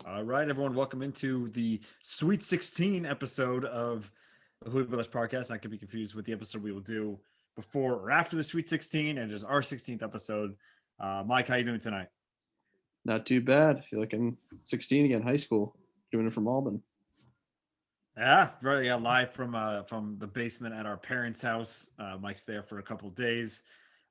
All right, everyone, welcome into the Sweet 16 episode of the Hooley podcast. Not to be confused with the episode we will do before or after the Sweet 16, and it is our 16th episode. Mike, how you doing tonight? Not too bad. I feel like I'm 16 again, high school, doing it from Malden. Yeah, right. Yeah, live from the basement at our parents' house. Mike's there for a couple of days,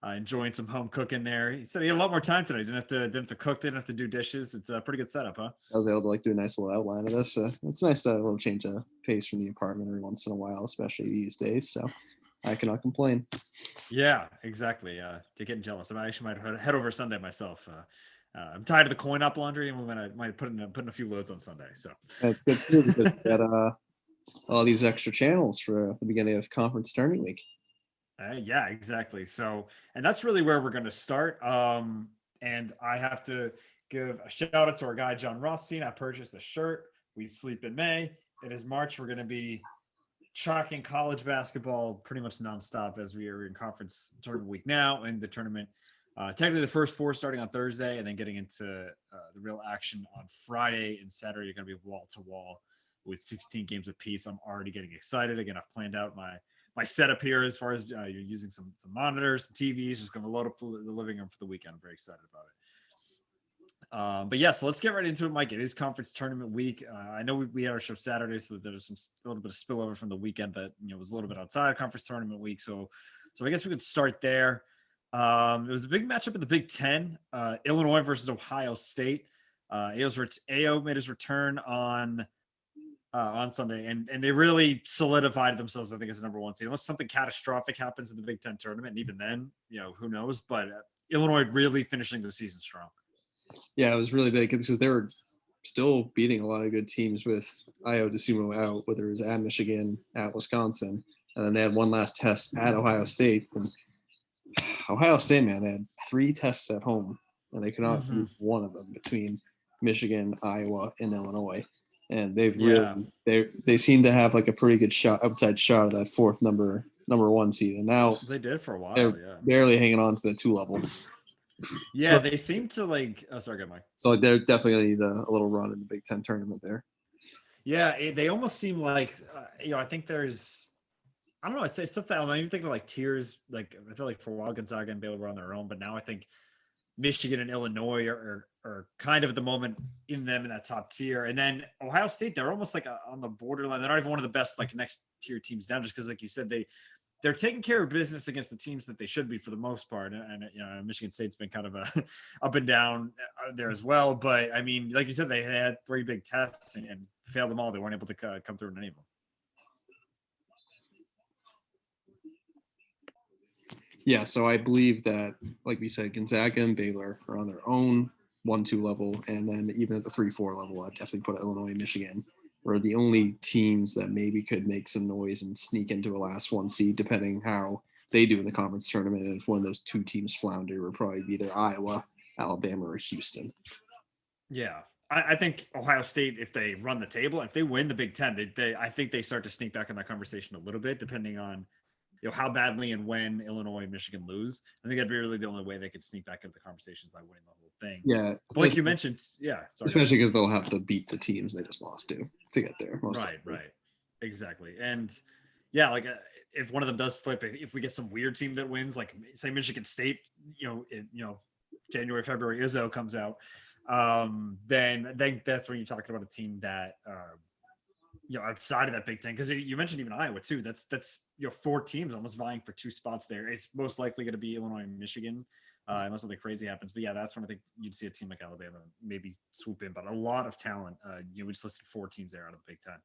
enjoying some home cooking there. He said he had a lot more time today. He didn't have to cook, didn't have to do dishes. It's a pretty good setup, huh? I was able to do a nice little outline of this. It's nice to have a little change of pace from the apartment every once in a while, especially these days. So I cannot complain. Yeah, exactly. You're getting jealous. I actually might head over Sunday myself. I'm tired of the coin up laundry, and might put in a few loads on Sunday. So It's good too because we got all these extra channels for the beginning of conference tournament week. yeah, exactly. So, and that's really where we're going to start. And I have to give a shout out to our guy John Rothstein. I purchased a shirt. We sleep in May. It is March. We're going to be tracking college basketball pretty much nonstop as we are in conference tournament week now, and the tournament. Technically, the first four starting on Thursday, and then getting into the real action on Friday and Saturday. You're going to be wall to wall with 16 games apiece. I'm already getting excited. Again, I've planned out my setup here as far as you're using some monitors, some TVs, just going to load up the living room for the weekend. I'm very excited about it. But yeah, so let's get right into it, Mike. It is conference tournament week. I know we had our show Saturday, so there's a little bit of spillover from the weekend that was a little bit outside of conference tournament week. So I guess we could start there. It was a big matchup in the Big Ten. Illinois versus Ohio State. AO made his return on Sunday, and they really solidified themselves, I think, as a number one seed. Unless something catastrophic happens in the Big Ten tournament, and even then, who knows? But Illinois really finishing the season strong. Yeah, it was really big because they were still beating a lot of good teams with Io DeSumo out, whether it was at Michigan, at Wisconsin, and then they had one last test at Ohio State. And Ohio State, man, they had 3 tests at home, and they could not lose one of them between Michigan, Iowa, and Illinois. And they've really they seem to have like a pretty good outside shot of that fourth number one seed. And now they did for a while. They're barely hanging on to the 2 level. Yeah, so, they seem to like. Oh, sorry, go Mike. So they're definitely gonna need a little run in the Big Ten tournament there. Yeah, they almost seem like I think there's. I don't know. It's something. I'm even thinking like tiers. Like I feel like for a while Gonzaga and Baylor were on their own, but now I think Michigan and Illinois are kind of at the moment in that top tier, and then Ohio State, they're almost like on the borderline. They're not even one of the best like next tier teams down, just because like you said they're taking care of business against the teams that they should be for the most part. And Michigan State's been kind of a up and down there as well. But I mean, like you said, they had 3 big tests and failed them all. They weren't able to come through in any of them. Yeah, so I believe that, like we said, Gonzaga and Baylor are on their own 1-2 level, and then even at the 3-4 level, I'd definitely put Illinois and Michigan are the only teams that maybe could make some noise and sneak into a last 1 seed, depending how they do in the conference tournament. And if one of those 2 teams flounder, it would probably be either Iowa, Alabama, or Houston. Yeah, I think Ohio State, if they run the table, if they win the Big Ten, I think they start to sneak back in that conversation a little bit, depending on how badly and when Illinois and Michigan lose. I think that'd be really the only way they could sneak back into the conversations by winning the whole thing. Yeah. But like you mentioned, yeah. Sorry, especially because they'll have to beat the teams they just lost to get there. Right. Exactly. And yeah, like if one of them does slip, if we get some weird team that wins, like say Michigan State, January, February, Izzo comes out, then I think that's when you're talking about a team that, outside of that Big Ten, because you mentioned even Iowa too. That's 4 teams almost vying for 2 spots there. It's most likely going to be Illinois and Michigan, unless something crazy happens. But yeah, that's when I think you'd see a team like Alabama maybe swoop in. But a lot of talent. We just listed 4 teams there out of the Big Ten.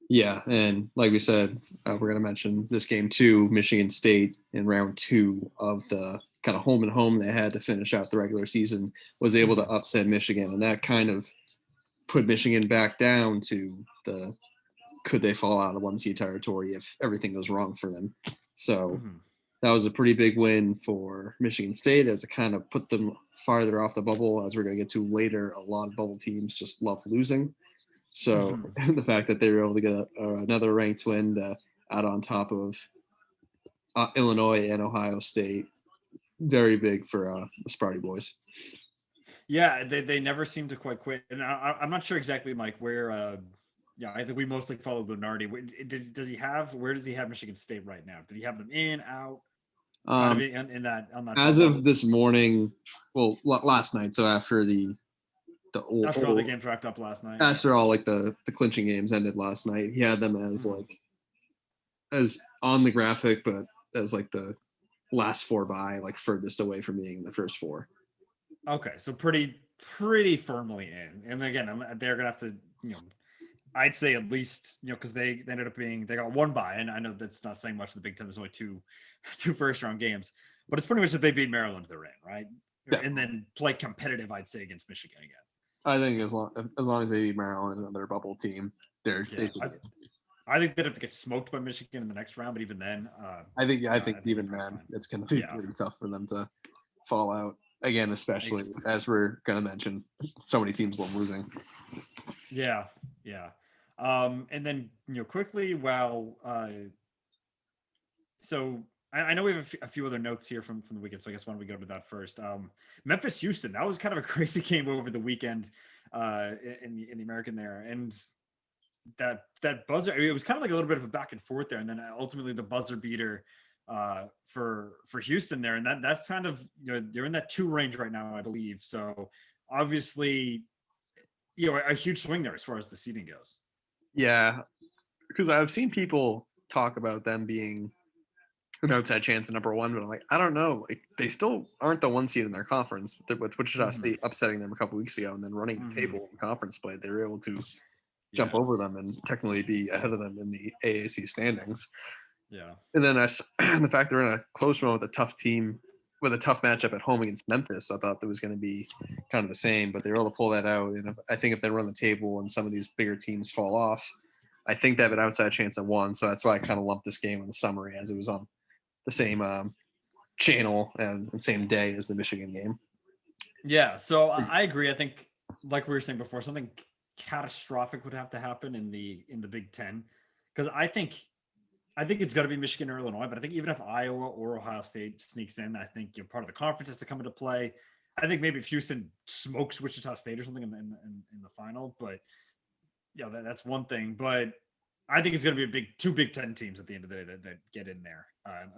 Yeah, and like we said, we're going to mention this game too. Michigan State in round 2 of the kind of home and home they had to finish out the regular season was able to upset Michigan, and that kind of put Michigan back down to the could they fall out of 1 seed territory if everything goes wrong for them. So that was a pretty big win for Michigan State, as it kind of put them farther off the bubble. As we're going to get to later, a lot of bubble teams just love losing. So the fact that they were able to get another ranked win to add on top of Illinois and Ohio State, very big for the Sparty boys. Yeah, they never seem to quite quit, and I'm not sure exactly like where. Yeah, I think we mostly follow Lunardi. Does he have? Where does he have Michigan State right now? Did he have them in, out, kind of Um, in that on that as bubble of this morning, well, last night. So after the after all the games wrapped up last night? after all like the clinching games ended last night, he had them as Mhm. like as on the graphic, but as like the last four by like furthest away from being the first four. Okay, so pretty firmly in, and again, they're gonna have to I'd say at least because they ended up being they got one bye, and I know that's not saying much. The Big Ten, there's only two first round games, but it's pretty much if they beat Maryland, they're in, right? Yeah, And then play competitive, I'd say, against Michigan again. I think as long as they beat Maryland and their bubble team, they Yeah, should be. I think they'd have to get smoked by Michigan in the next round, but even then, I I think think they're even probably then fine. it's going to be Yeah, pretty tough for them to fall out again, especially ex- as we're going to mention so many teams losing. yeah, yeah. And then quickly, well, so I know we have a few other notes here from the weekend, so I guess why don't we go to that first? Memphis Houston, that was kind of a crazy game over the weekend in the American there, and that buzzer. I mean, it was kind of like a little bit of a back and forth there, and then ultimately the buzzer beater for Houston there, and that's kind of they're in that 2 range right now, I believe. So obviously, a huge swing there as far as the seeding goes. Yeah, because I've seen people talk about them being an outside chance at number one, but I'm like, I don't know. Like, they still aren't the one seed in their conference with Wichita Mm-hmm. State upsetting them a couple weeks ago and then running the Mm-hmm. table in conference play. They were able to jump Yeah, over them and technically be ahead of them in the AAC standings. yeah. And then and the fact they're in a close one with a tough team, with a tough matchup at home against Memphis, I thought that was going to be kind of the same, but they were able to pull that out. And I think if they run the table and some of these bigger teams fall off, I think they have an outside chance at one. So that's why I kind of lumped this game in the summary as it was on the same channel and same day as the Michigan game. Yeah, so I agree. I think, like we were saying before, something catastrophic would have to happen in the Big Ten, because I think it's got to be Michigan or Illinois. But I think even if Iowa or Ohio State sneaks in, I think part of the conference has to come into play. I think maybe if Houston smokes Wichita State or something in the final, but that's one thing. But I think it's going to be two Big Ten teams at the end of the day that get in there.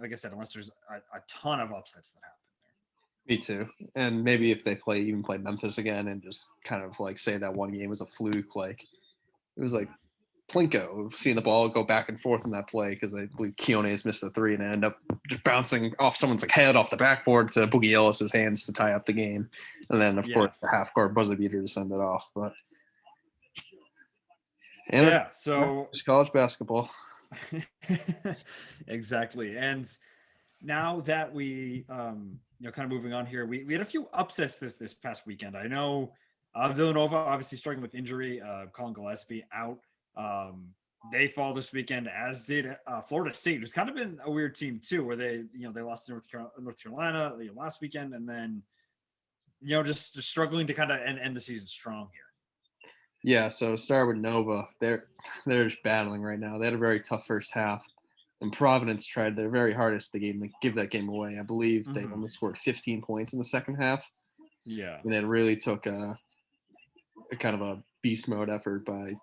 Like I said, unless there's a ton of upsets that happen. Me too. And maybe if they play Memphis again and just kind of like say that one game was a fluke, like it was like Plinko seeing the ball go back and forth in that play because I believe Keone's missed a three and end up just bouncing off someone's like head off the backboard to Boogie Ellis's hands to tie up the game, and then of course the half court buzzer beater to send it off. But and Yeah. So it's college basketball. exactly. And now that we kind of moving on here, we had a few upsets this past weekend. I know Villanova obviously struggling with injury, Colin Gillespie out. They fall this weekend, as did Florida State, who's kind of been a weird team too, where they lost to North Carolina last weekend, and then just struggling to kind of end the season strong here. Yeah, so start with Nova. They're just battling right now. They had a very tough first half, and Providence tried their very hardest to give that game away. I believe they Mm-hmm. only scored 15 points in the second half, Yeah. and it really took a kind of a beast mode effort by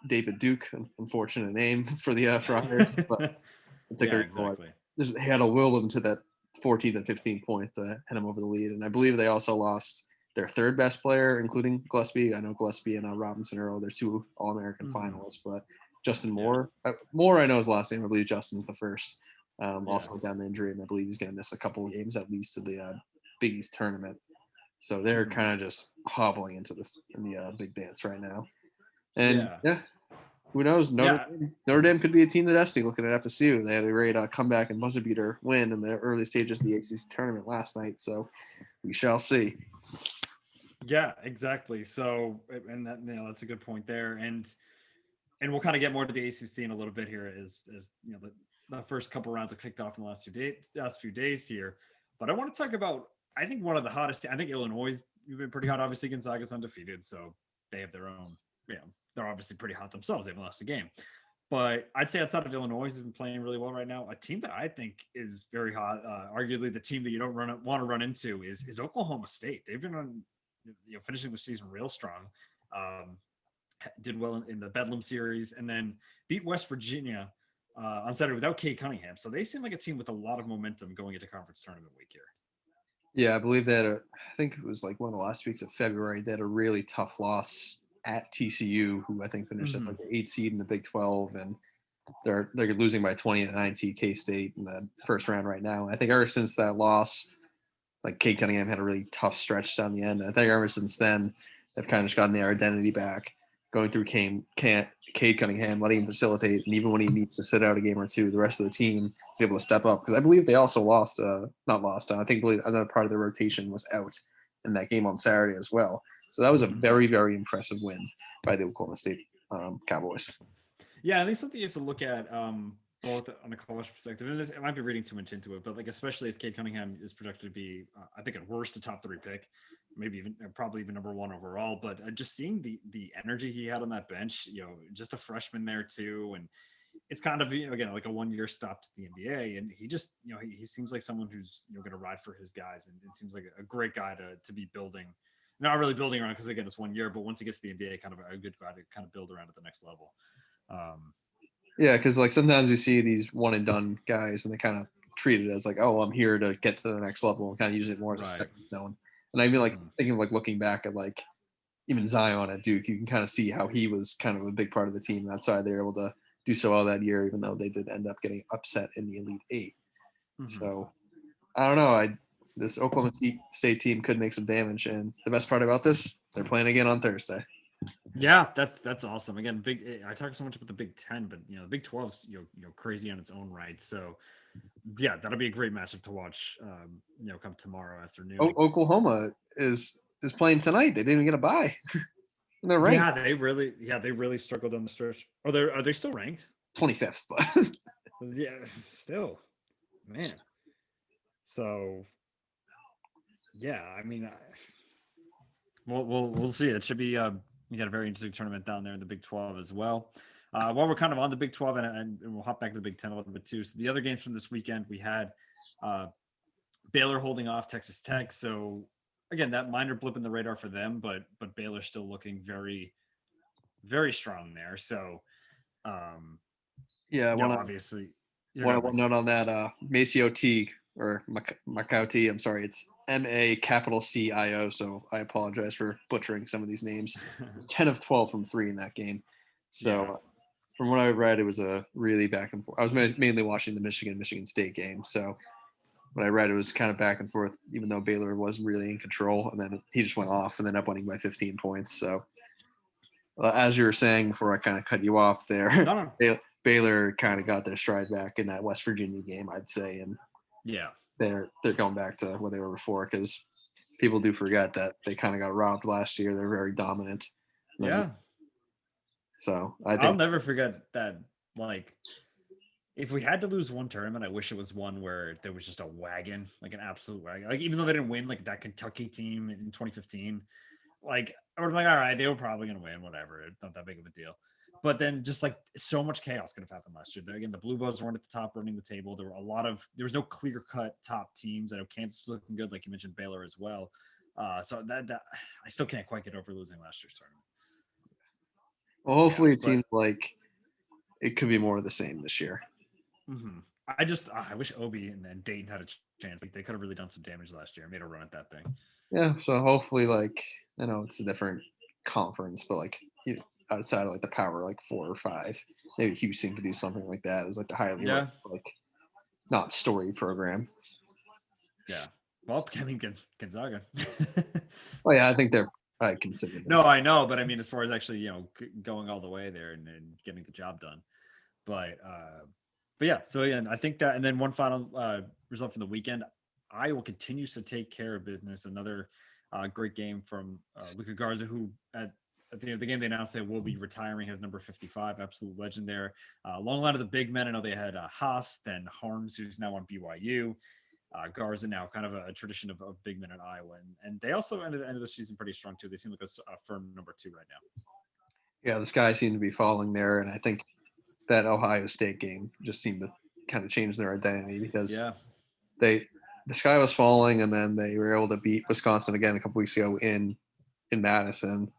David Duke, an unfortunate name for the Friars, but it took Yeah, like exactly. he had to will them to that 14 and 15 point to head him over the lead. And I believe they also lost their third best player, including Gillespie. I know Gillespie and Robinson are their two All-American Mm-hmm. finalists, but Justin Yeah. Moore, I know his last name. I believe Justin's the first. Yeah. Also went down the injury, and I believe he's going to miss a couple of games at least to the Big East tournament. So they're Mm-hmm. kind of just hobbling into this in the big dance right now. And Yeah. yeah, who knows? Yeah. Notre Dame could be a team to destiny. Looking at FSU, they had a great comeback and buzzer beater win in the early stages of the ACC tournament last night. So we shall see. Yeah, exactly. So, and that's a good point there. And we'll kind of get more to the ACC in a little bit here, as the first couple rounds have kicked off in the last few days here. But I want to talk about, I think, one of the hottest. I think Illinois has been pretty hot. Obviously, Gonzaga's undefeated, so they have their own. They're obviously pretty hot themselves. They haven't lost a game. But I'd say outside of Illinois, has been playing really well right now. A team that I think is very hot, arguably the team that you don't want to run into, is Oklahoma State. They've been on finishing the season real strong. Um, did well in the Bedlam series, and then beat West Virginia on Saturday without Cade Cunningham. So they seem like a team with a lot of momentum going into conference tournament week here. Yeah, I believe they had I think it was like one of the last weeks of February. They had a really tough loss at TCU, who I think finished at like the 8 seed in the Big 12, and they're losing by 20 to 9 seed K State in the first round right now. And I think ever since that loss, like Cade Cunningham had a really tough stretch down the end. And I think ever since then, they've kind of just gotten their identity back, going through Cade Cunningham, letting him facilitate, and even when he needs to sit out a game or two, the rest of the team is able to step up. Because I believe they also not lost. I think another part of their rotation was out in that game on Saturday as well. So that was a very, very impressive win by the Oklahoma State Cowboys. Yeah, I think something you have to look at both on a college perspective, and I might be reading too much into it, but like especially as Cade Cunningham is projected to be, I think at worst a top 3 pick, maybe even probably even number 1 overall. But just seeing the energy he had on that bench, just a freshman there too, and it's kind of again like a 1-year stop to the NBA, and he just he seems like someone who's going to ride for his guys, and it seems like a great guy to be building. Not really building around because again it's 1 year, but once he gets to the NBA, kind of a good guy to kind of build around at the next level. Yeah, because like sometimes you see these one and done guys, and they kind of treat it as like, oh, I'm here to get to the next level, and kind of use it more as a stepping stone. And I mean, like thinking of like looking back at like even Zion at Duke, you can kind of see how he was kind of a big part of the team. That's why they were able to do so well that year, even though they did end up getting upset in the Elite 8. So I don't know. This Oklahoma State team could make some damage, and the best part about this, they're playing again on Thursday. Yeah, that's awesome. Again, I talk so much about the Big 10, but the Big 12's crazy on its own right. So yeah, that'll be a great matchup to watch. Come tomorrow afternoon. Oklahoma is playing tonight. They didn't even get a bye. They're ranked. Yeah, they really struggled on the stretch. Are they still ranked? 25th, but yeah, still, man. So yeah, I mean, we'll see. It should be you got a very interesting tournament down there in the Big 12 as well. While we're kind of on the Big 12, and we'll hop back to the Big 10 a little bit too. So the other games from this weekend, we had Baylor holding off Texas Tech. So again, that minor blip in the radar for them, but Baylor still looking very, very strong there. So yeah, obviously. One note on that, Maceo T or Macao T. I'm sorry, it's MACIO. So I apologize for butchering some of these names. It's 10 of 12 from 3 in that game. So from what I read, it was a really back and forth. I was mainly watching the Michigan State game. So what I read, it was kind of back and forth, even though Baylor was really in control, and then he just went off and ended up winning by 15 points. So as you were saying before I kind of cut you off there, Baylor kind of got their stride back in that West Virginia game, I'd say, and they're going back to what they were before, because people do forget that they kind of got robbed last year. They're very dominant. Yeah. So I'll never forget that. Like, if we had to lose one tournament, I wish it was one where there was just a wagon, like an absolute wagon. Like, even though they didn't win, like that Kentucky team in 2015, like, I was like, all right, they were probably going to win, whatever. It's not that big of a deal. But then just like so much chaos could have happened last year. Again, the Blue Bulls weren't at the top running the table. There was no clear cut top teams. I know Kansas was looking good, like you mentioned, Baylor as well. So that I still can't quite get over losing last year's tournament. Well, hopefully it seems like it could be more of the same this year. Mm-hmm. I wish Obi and Dayton had a chance. Like, they could have really done some damage last year, made a run at that thing. Yeah, so hopefully, like, I know it's a different conference, but like, outside of like the power, like 4 or 5, maybe Houston could do something like that as like the highly like not story program. Yeah. Well, I mean, Gonzaga. Oh yeah, I think they're considered. No, I know, but I mean, as far as actually, going all the way there and getting the job done. But yeah, so again, I think that, and then one final result from the weekend, Iowa continues to take care of business. Another great game from Luka Garza, who at the end of the game, they announced they will be retiring his number 55, absolute legend there. Long line of the big men. I know they had Haas, then Harms, who's now on BYU. Garza now kind of a tradition of big men in Iowa. And they also ended the end of the season pretty strong too. They seem like a firm number 2 right now. Yeah, the sky seemed to be falling there. And I think that Ohio State game just seemed to kind of change their identity, because the sky was falling, and then they were able to beat Wisconsin again a couple weeks ago in in Madison.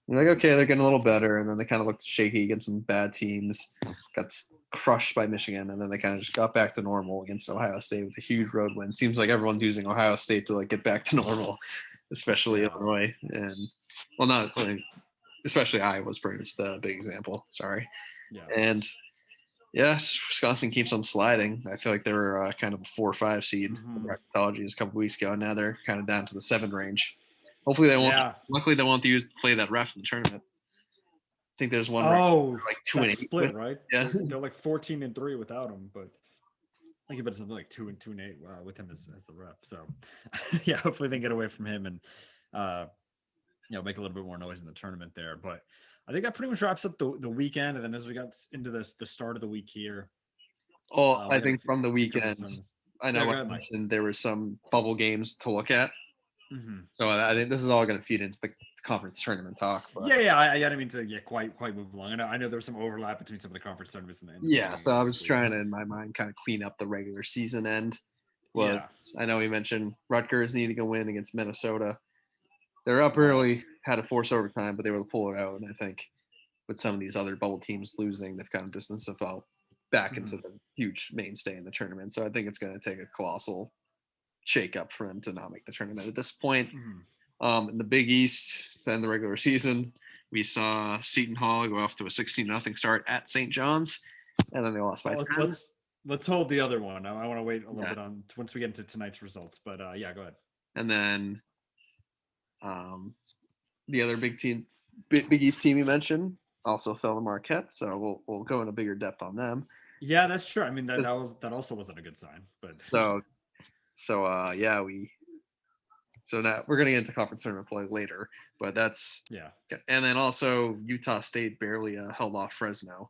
You're like, okay, they're getting a little better, and then they kind of looked shaky against some bad teams, got crushed by Michigan, and then they kind of just got back to normal against Ohio State with a huge road win. Seems like everyone's using Ohio State to like get back to normal, especially Illinois, and well, not like, especially Iowa's probably the big example. Sorry, and yeah, Wisconsin keeps on sliding. I feel like they were kind of a 4 or 5 seed in bracketology a couple weeks ago, and now they're kind of down to the 7 range. Hopefully they won't. Yeah. Luckily they won't play that ref in the tournament. I think there's one. Like 2-8 split, right? Yeah, they're like 14-3 without him, but I think it's something like 2-8 with him as the ref. So yeah, hopefully they can get away from him and make a little bit more noise in the tournament there. But I think that pretty much wraps up the weekend. And then as we got into the start of the week here. I think from the weekend, I know I mentioned there were some bubble games to look at. Mm-hmm. So I think this is all going to feed into the conference tournament talk. But. Yeah. I didn't mean to quite move along. I know there was some overlap between some of the conference tournaments and the yeah. So I was trying to, in my mind, kind of clean up the regular season end. Well, I know we mentioned Rutgers needing a win against Minnesota. They're up early, had to force overtime, but they were able to pull it out. And I think with some of these other bubble teams losing, they've kind of distanced themselves back into the huge mainstay in the tournament. So I think it's going to take a colossal shake up for them to not make the tournament at this point. In the Big East, to end the regular season, we saw Seton Hall go off to a 16-0 start at St. John's, and then they lost by 10. Let's hold the other one. I want to wait a little bit on once we get into tonight's results, but go ahead. And then the other Big East team you mentioned also fell to Marquette, so we'll go into bigger depth on them. Yeah, that's true. I mean that also wasn't a good sign, but So now we're going to get into conference tournament play later, but that's And then also Utah State barely held off Fresno.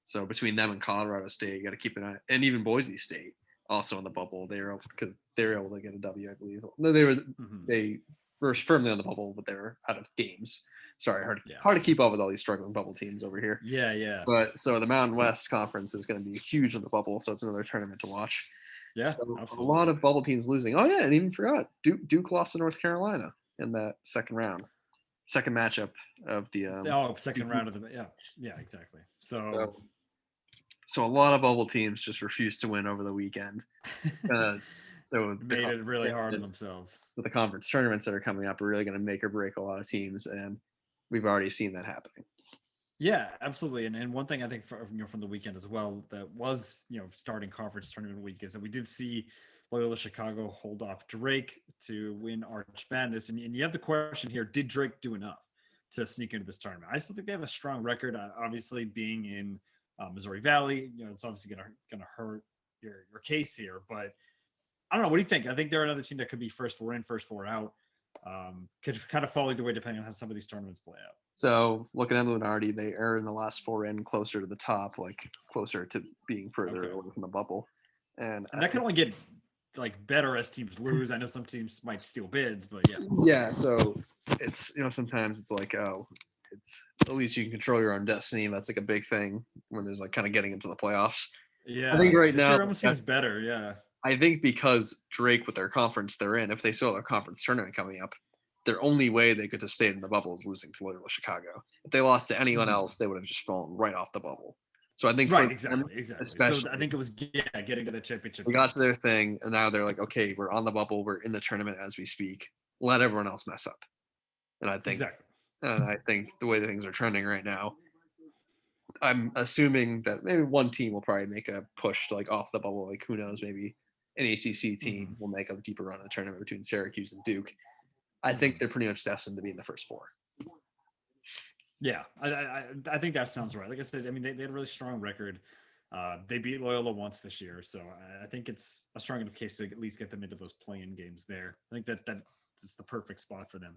So between them and Colorado State, you got to keep an eye. And even Boise State also in the bubble. They were able to get a W, I believe. No, they were firmly on the bubble, but they were out of games. Sorry, hard to keep up with all these struggling bubble teams over here. Yeah. But so the Mountain West Conference is going to be huge in the bubble, so it's another tournament to watch. Yeah, so absolutely. A lot of bubble teams losing. Oh yeah, and even forgot Duke lost to North Carolina in that second matchup of the second round of the yeah exactly. So a lot of bubble teams just refused to win over the weekend. So made it really hard on themselves. With the conference tournaments that are coming up are really going to make or break a lot of teams, and we've already seen that happening. Yeah, absolutely. And one thing I think from the weekend as well that was, starting conference tournament week is that we did see Loyola Chicago hold off Drake to win Arch Madness. And you have the question here, did Drake do enough to sneak into this tournament? I still think they have a strong record. Obviously being in Missouri Valley, it's obviously going to hurt your case here. But I don't know. What do you think? I think they're another team that could be first 4 in, first 4 out. Could kind of fall either way depending on how some of these tournaments play out. So looking at Lunardi, they are in the last 4 in, closer to the top, like closer to being further away from the bubble. And that can only get better as teams lose. I know some teams might steal bids, but yeah. Yeah. So it's, sometimes it's like, it's at least you can control your own destiny. That's like a big thing when there's kind of getting into the playoffs. Yeah. I think right now it almost seems better. Yeah. I think because Drake with their conference they're in, if they still have a conference tournament coming up, their only way they could have stayed in the bubble is losing to Loyola Chicago. If they lost to anyone else, they would have just fallen right off the bubble. So I think exactly. So I think it was getting to the championship. They got to their thing, and now they're like, okay, we're on the bubble, we're in the tournament as we speak. Let everyone else mess up. And I think the way that things are trending right now, I'm assuming that maybe one team will probably make a push to off the bubble. Like who knows, maybe an ACC team will make a deeper run in the tournament between Syracuse and Duke. I think they're pretty much destined to be in the first 4. Yeah, I think that sounds right. Like I said, I mean, they had a really strong record. They beat Loyola once this year, so I think it's a strong enough case to at least get them into those play-in games there. I think that's the perfect spot for them.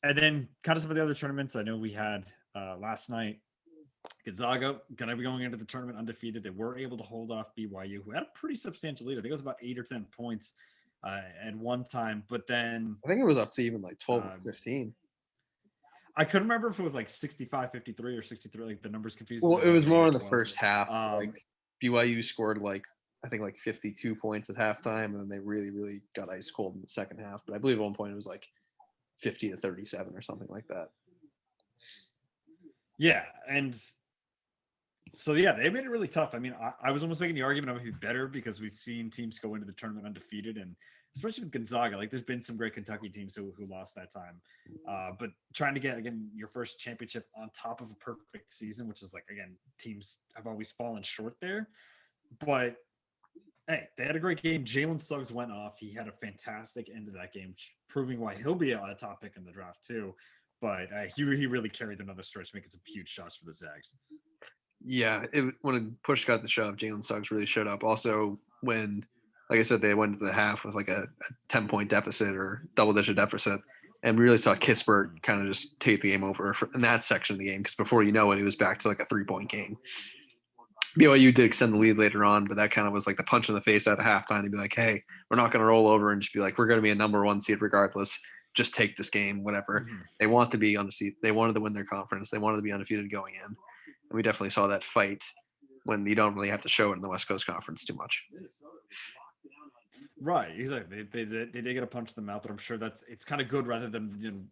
And then kind of some of the other tournaments I know we had last night. Gonzaga going to be going into the tournament undefeated. They were able to hold off BYU, who had a pretty substantial lead. I think it was about 8 or 10 points at one time, but then I think it was up to even 12 or 15. I couldn't remember if it was 65-53 or 63. The numbers confused. Well, it was more in the first half. BYU scored I think 52 points at halftime, and then they really, really got ice cold in the second half. But I believe at one point it was 50-37 or something like that. Yeah, and so yeah, they made it really tough. I mean, I was almost making the argument of it would be better because we've seen teams go into the tournament undefeated, and especially with Gonzaga, like there's been some great Kentucky teams who lost that time. But trying to get again your first championship on top of a perfect season, which is like again, teams have always fallen short there. But hey, they had a great game. Jalen Suggs went off. He had a fantastic end of that game, proving why he'll be a top pick in the draft too. But he really carried another stretch, making some huge shots for the Zags. Yeah, when push got the shove, Jalen Suggs really showed up. Also, when, like I said, they went to the half with like a 10-point deficit or double-digit deficit, and we really saw Kispert kind of just take the game over in that section of the game because before you know it, it was back to like a 3-point game. BYU did extend the lead later on, but that kind of was like the punch in the face at halftime to be like, hey, we're not going to roll over and just be like, we're going to be a number one seed regardless. Just take this game, whatever. Mm-hmm. They want to be on the seat. They wanted to win their conference. They wanted to be undefeated going in. And we definitely saw that fight when you don't really have to show it in the West Coast Conference too much. Right, exactly. They did get a punch in the mouth, but I'm sure it's kind of good rather than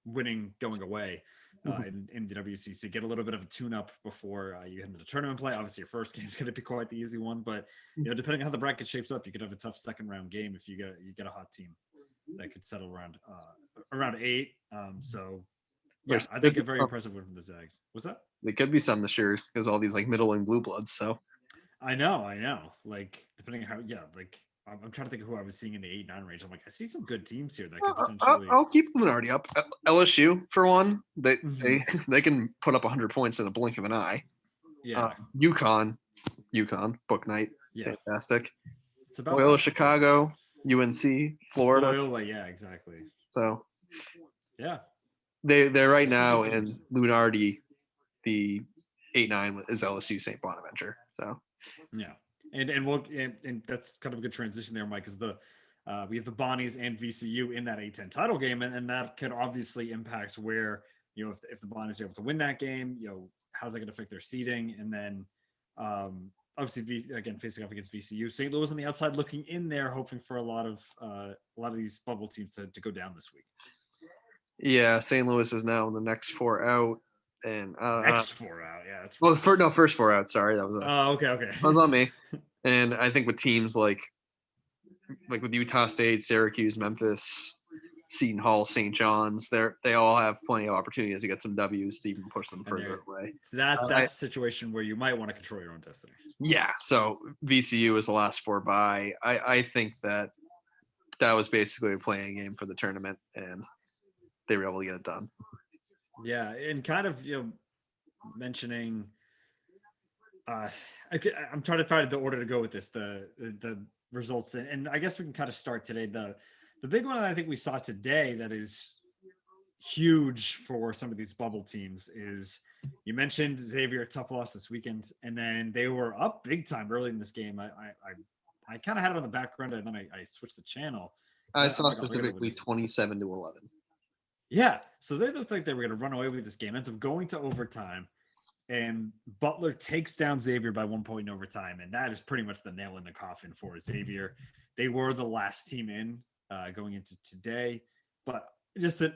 winning going away in the WCC. Get a little bit of a tune-up before you get into the tournament play. Obviously, your first game is going to be quite the easy one, but depending on how the bracket shapes up, you could have a tough second round game if you get a hot team that could settle around 8. So yeah, I think a very impressive win from the Zags. What's that? There could be some this year because all these like middling blue bloods. So I know. Like depending on how, like I'm trying to think of who I was seeing in the 8-9 range. I'm like, I see some good teams here that could potentially. I'll keep them already up. LSU for one, they can put up 100 points in a blink of an eye. Yeah. UConn, Book Night, fantastic. It's about Loyola Chicago, UNC, Florida. Loyola, yeah, exactly. So yeah, they're right now in Lunardi. The 8-9 is LSU St. Bonaventure. So yeah, and that's kind of a good transition there, Mike, because we have the Bonnies and VCU in that A-10 title game, and that could obviously impact where if the Bonnies are able to win that game, how's that going to affect their seeding, and then obviously again facing up against VCU, St. Louis on the outside looking in there, hoping for a lot of these bubble teams to go down this week. Yeah, St. Louis is now in the next 4 out. And next 4 out, yeah. That's first 4 out. Sorry, that was. Okay. That was on me. And I think with teams like with Utah State, Syracuse, Memphis, Seton Hall, St. John's, they all have plenty of opportunities to get some W's to even push them further away. So that's a situation where you might want to control your own destiny. Yeah. So VCU is the last 4 bye. I think that was basically a playing game for the tournament, and they were able to get it done. Yeah, and kind of mentioning, I'm trying to find the order to go with this, the results, and I guess we can kind of start today. The big one that I think we saw today that is huge for some of these bubble teams is, you mentioned Xavier, tough loss this weekend, and then they were up big time early in this game. I kind of had it on the background, and then I switched the channel. I saw specifically 27-11. Yeah, so they looked like they were going to run away with this game. Ends up going to overtime, and Butler takes down Xavier by 1 point in overtime, and that is pretty much the nail in the coffin for Xavier. They were the last team in going into today, but just an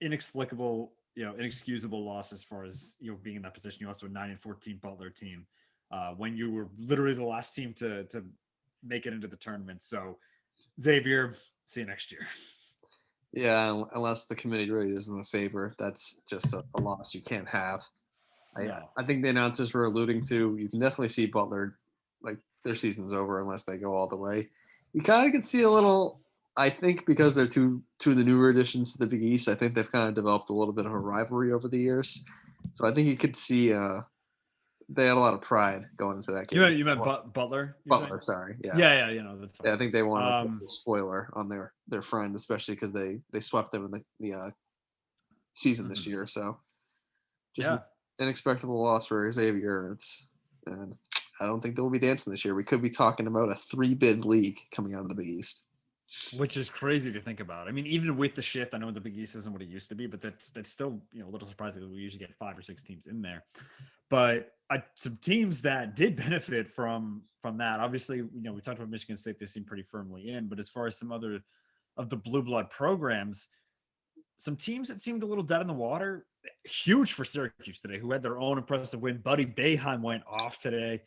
inexplicable, inexcusable loss as far as being in that position. You lost to a 9-14 Butler team when you were literally the last team to make it into the tournament. So Xavier, see you next year. Yeah, unless the committee really does them a favor, that's just a loss you can't have. I think the announcers were alluding to, you can definitely see Butler, like their season's over unless they go all the way. You kind of can see a little, I think because they're two of the newer additions to the Big East, I think they've kind of developed a little bit of a rivalry over the years. So I think you could see they had a lot of pride going into that game. You meant Butler? Butler, sorry. Yeah. Yeah, that's fine. Yeah, I think they wanted a spoiler on their friend, especially because they swept them in the season this year. So just an inexplicable loss for Xavier. And I don't think they'll be dancing this year. We could be talking about a 3-bid league coming out of the Big East. Which is crazy to think about. I mean, even with the shift, I know the Big East isn't what it used to be, but that's still a little surprising that we usually get 5 or 6 teams in there. But some teams that did benefit from that, obviously, we talked about Michigan State; they seem pretty firmly in. But as far as some other of the blue blood programs, some teams that seemed a little dead in the water. Huge for Syracuse today, who had their own impressive win. Buddy Boeheim went off today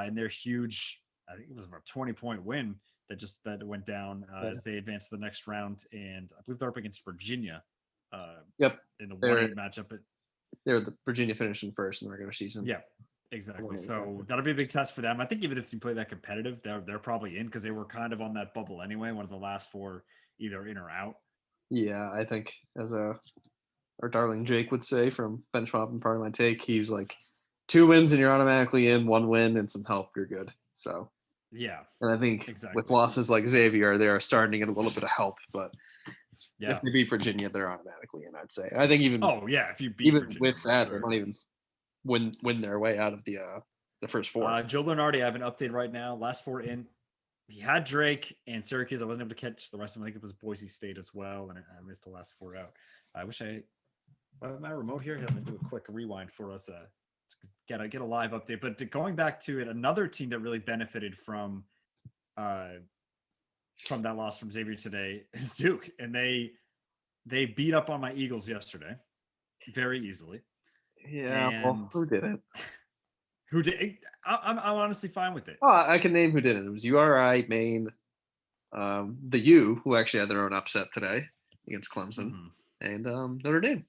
in their huge, I think it was about 20-point win that went down as they advanced to the next round. And I believe they're up against Virginia Yep. in the They're 1-8 matchup. They're the Virginia finishing first in the regular season. Yeah, exactly. So that'll be a big test for them. I think even if you play that competitive, they're probably in because they were kind of on that bubble anyway. One of the last four either in or out. Yeah, I think as our darling Jake would say from Benchmop and Part of My Take, he's like 2 wins and you're automatically in, 1 win and some help, you're good. So yeah, and I think exactly. with losses like Xavier, they are starting to get a little bit of help, but yeah, if they beat Virginia, they're automatically in, I'd say. I think even if you beat even Virginia, with that, sure. they might even win their way out of the first 4. Joe Lunardi, I have an update right now. Last 4 in. He had Drake and Syracuse. I wasn't able to catch the rest of them. I think it was Boise State as well, and I missed the last 4 out. I wish I have my remote here. I'm gonna do a quick rewind for us. Get a live update. But going back to it, another team that really benefited from that loss from Xavier today is Duke, and they beat up on my Eagles yesterday very easily. Yeah, and well, who didn't? Who did? I'm honestly fine with it. Oh, I can name who didn't. It was URI, Maine, the U, who actually had their own upset today against Clemson, and Notre Dame.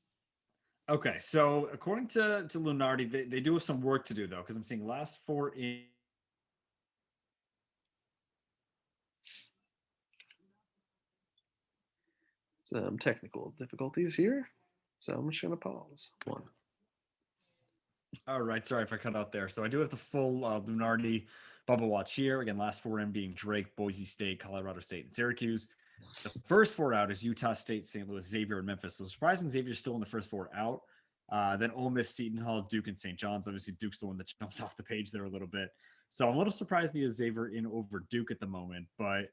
Okay, so according to Lunardi, they do have some work to do though, because I'm seeing last 4 in. Some technical difficulties here, so I'm just gonna pause. 1. All right, sorry if I cut out there. So I do have the full Lunardi bubble watch here. Again, last 4 in being Drake, Boise State, Colorado State, and Syracuse. The first 4 out is Utah State, St. Louis, Xavier, and Memphis. So surprising Xavier's still in the first 4 out. Then Ole Miss, Seton Hall, Duke, and St. John's. Obviously, Duke's the one that jumps off the page there a little bit. So I'm a little surprised he has Xavier in over Duke at the moment. But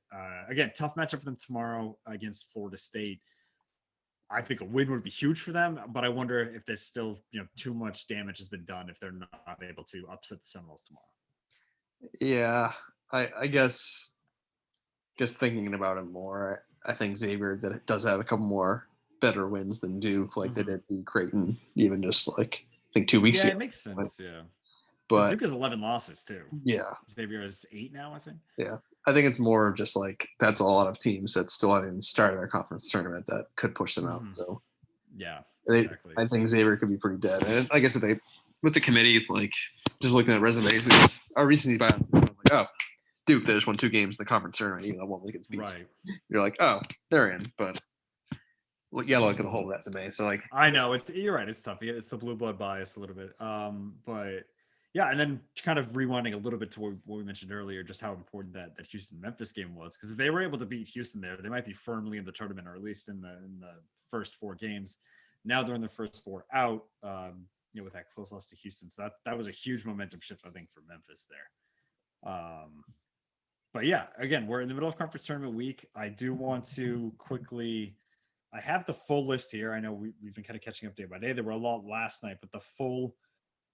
again, tough matchup for them tomorrow against Florida State. I think a win would be huge for them, but I wonder if there's still too much damage has been done if they're not able to upset the Seminoles tomorrow. Yeah, I guess thinking about it more, I think Xavier does have a couple more better wins than Duke, like they did beat Creighton, even just like I think 2 weeks ago. Yeah, it makes sense. Yeah, but Duke has 11 losses too. Yeah, Xavier has 8 now, I think. Yeah, I think it's more just like that's a lot of teams that still haven't started their conference tournament that could push them out. So yeah, exactly. I think Xavier could be pretty dead. And I guess if they with the committee, like just looking at resumes, our recency bias, like, oh, Duke, they just won 2 games in the conference tournament, even though one against BC. Right. You're like, oh, they're in, but you gotta look at the whole resume. So like, I know you're right. It's tough. It's the blue blood bias a little bit. But yeah, and then kind of rewinding a little bit to what we mentioned earlier, just how important that Houston Memphis game was, because if they were able to beat Houston there, they might be firmly in the tournament, or at least in the first 4 games. Now they're in the first 4 out, with that close loss to Houston. So that was a huge momentum shift, I think, for Memphis there. But yeah, again, we're in the middle of conference tournament week. I do want to quickly. I have the full list here. I know we've been kind of catching up day by day. There were a lot last night, but the full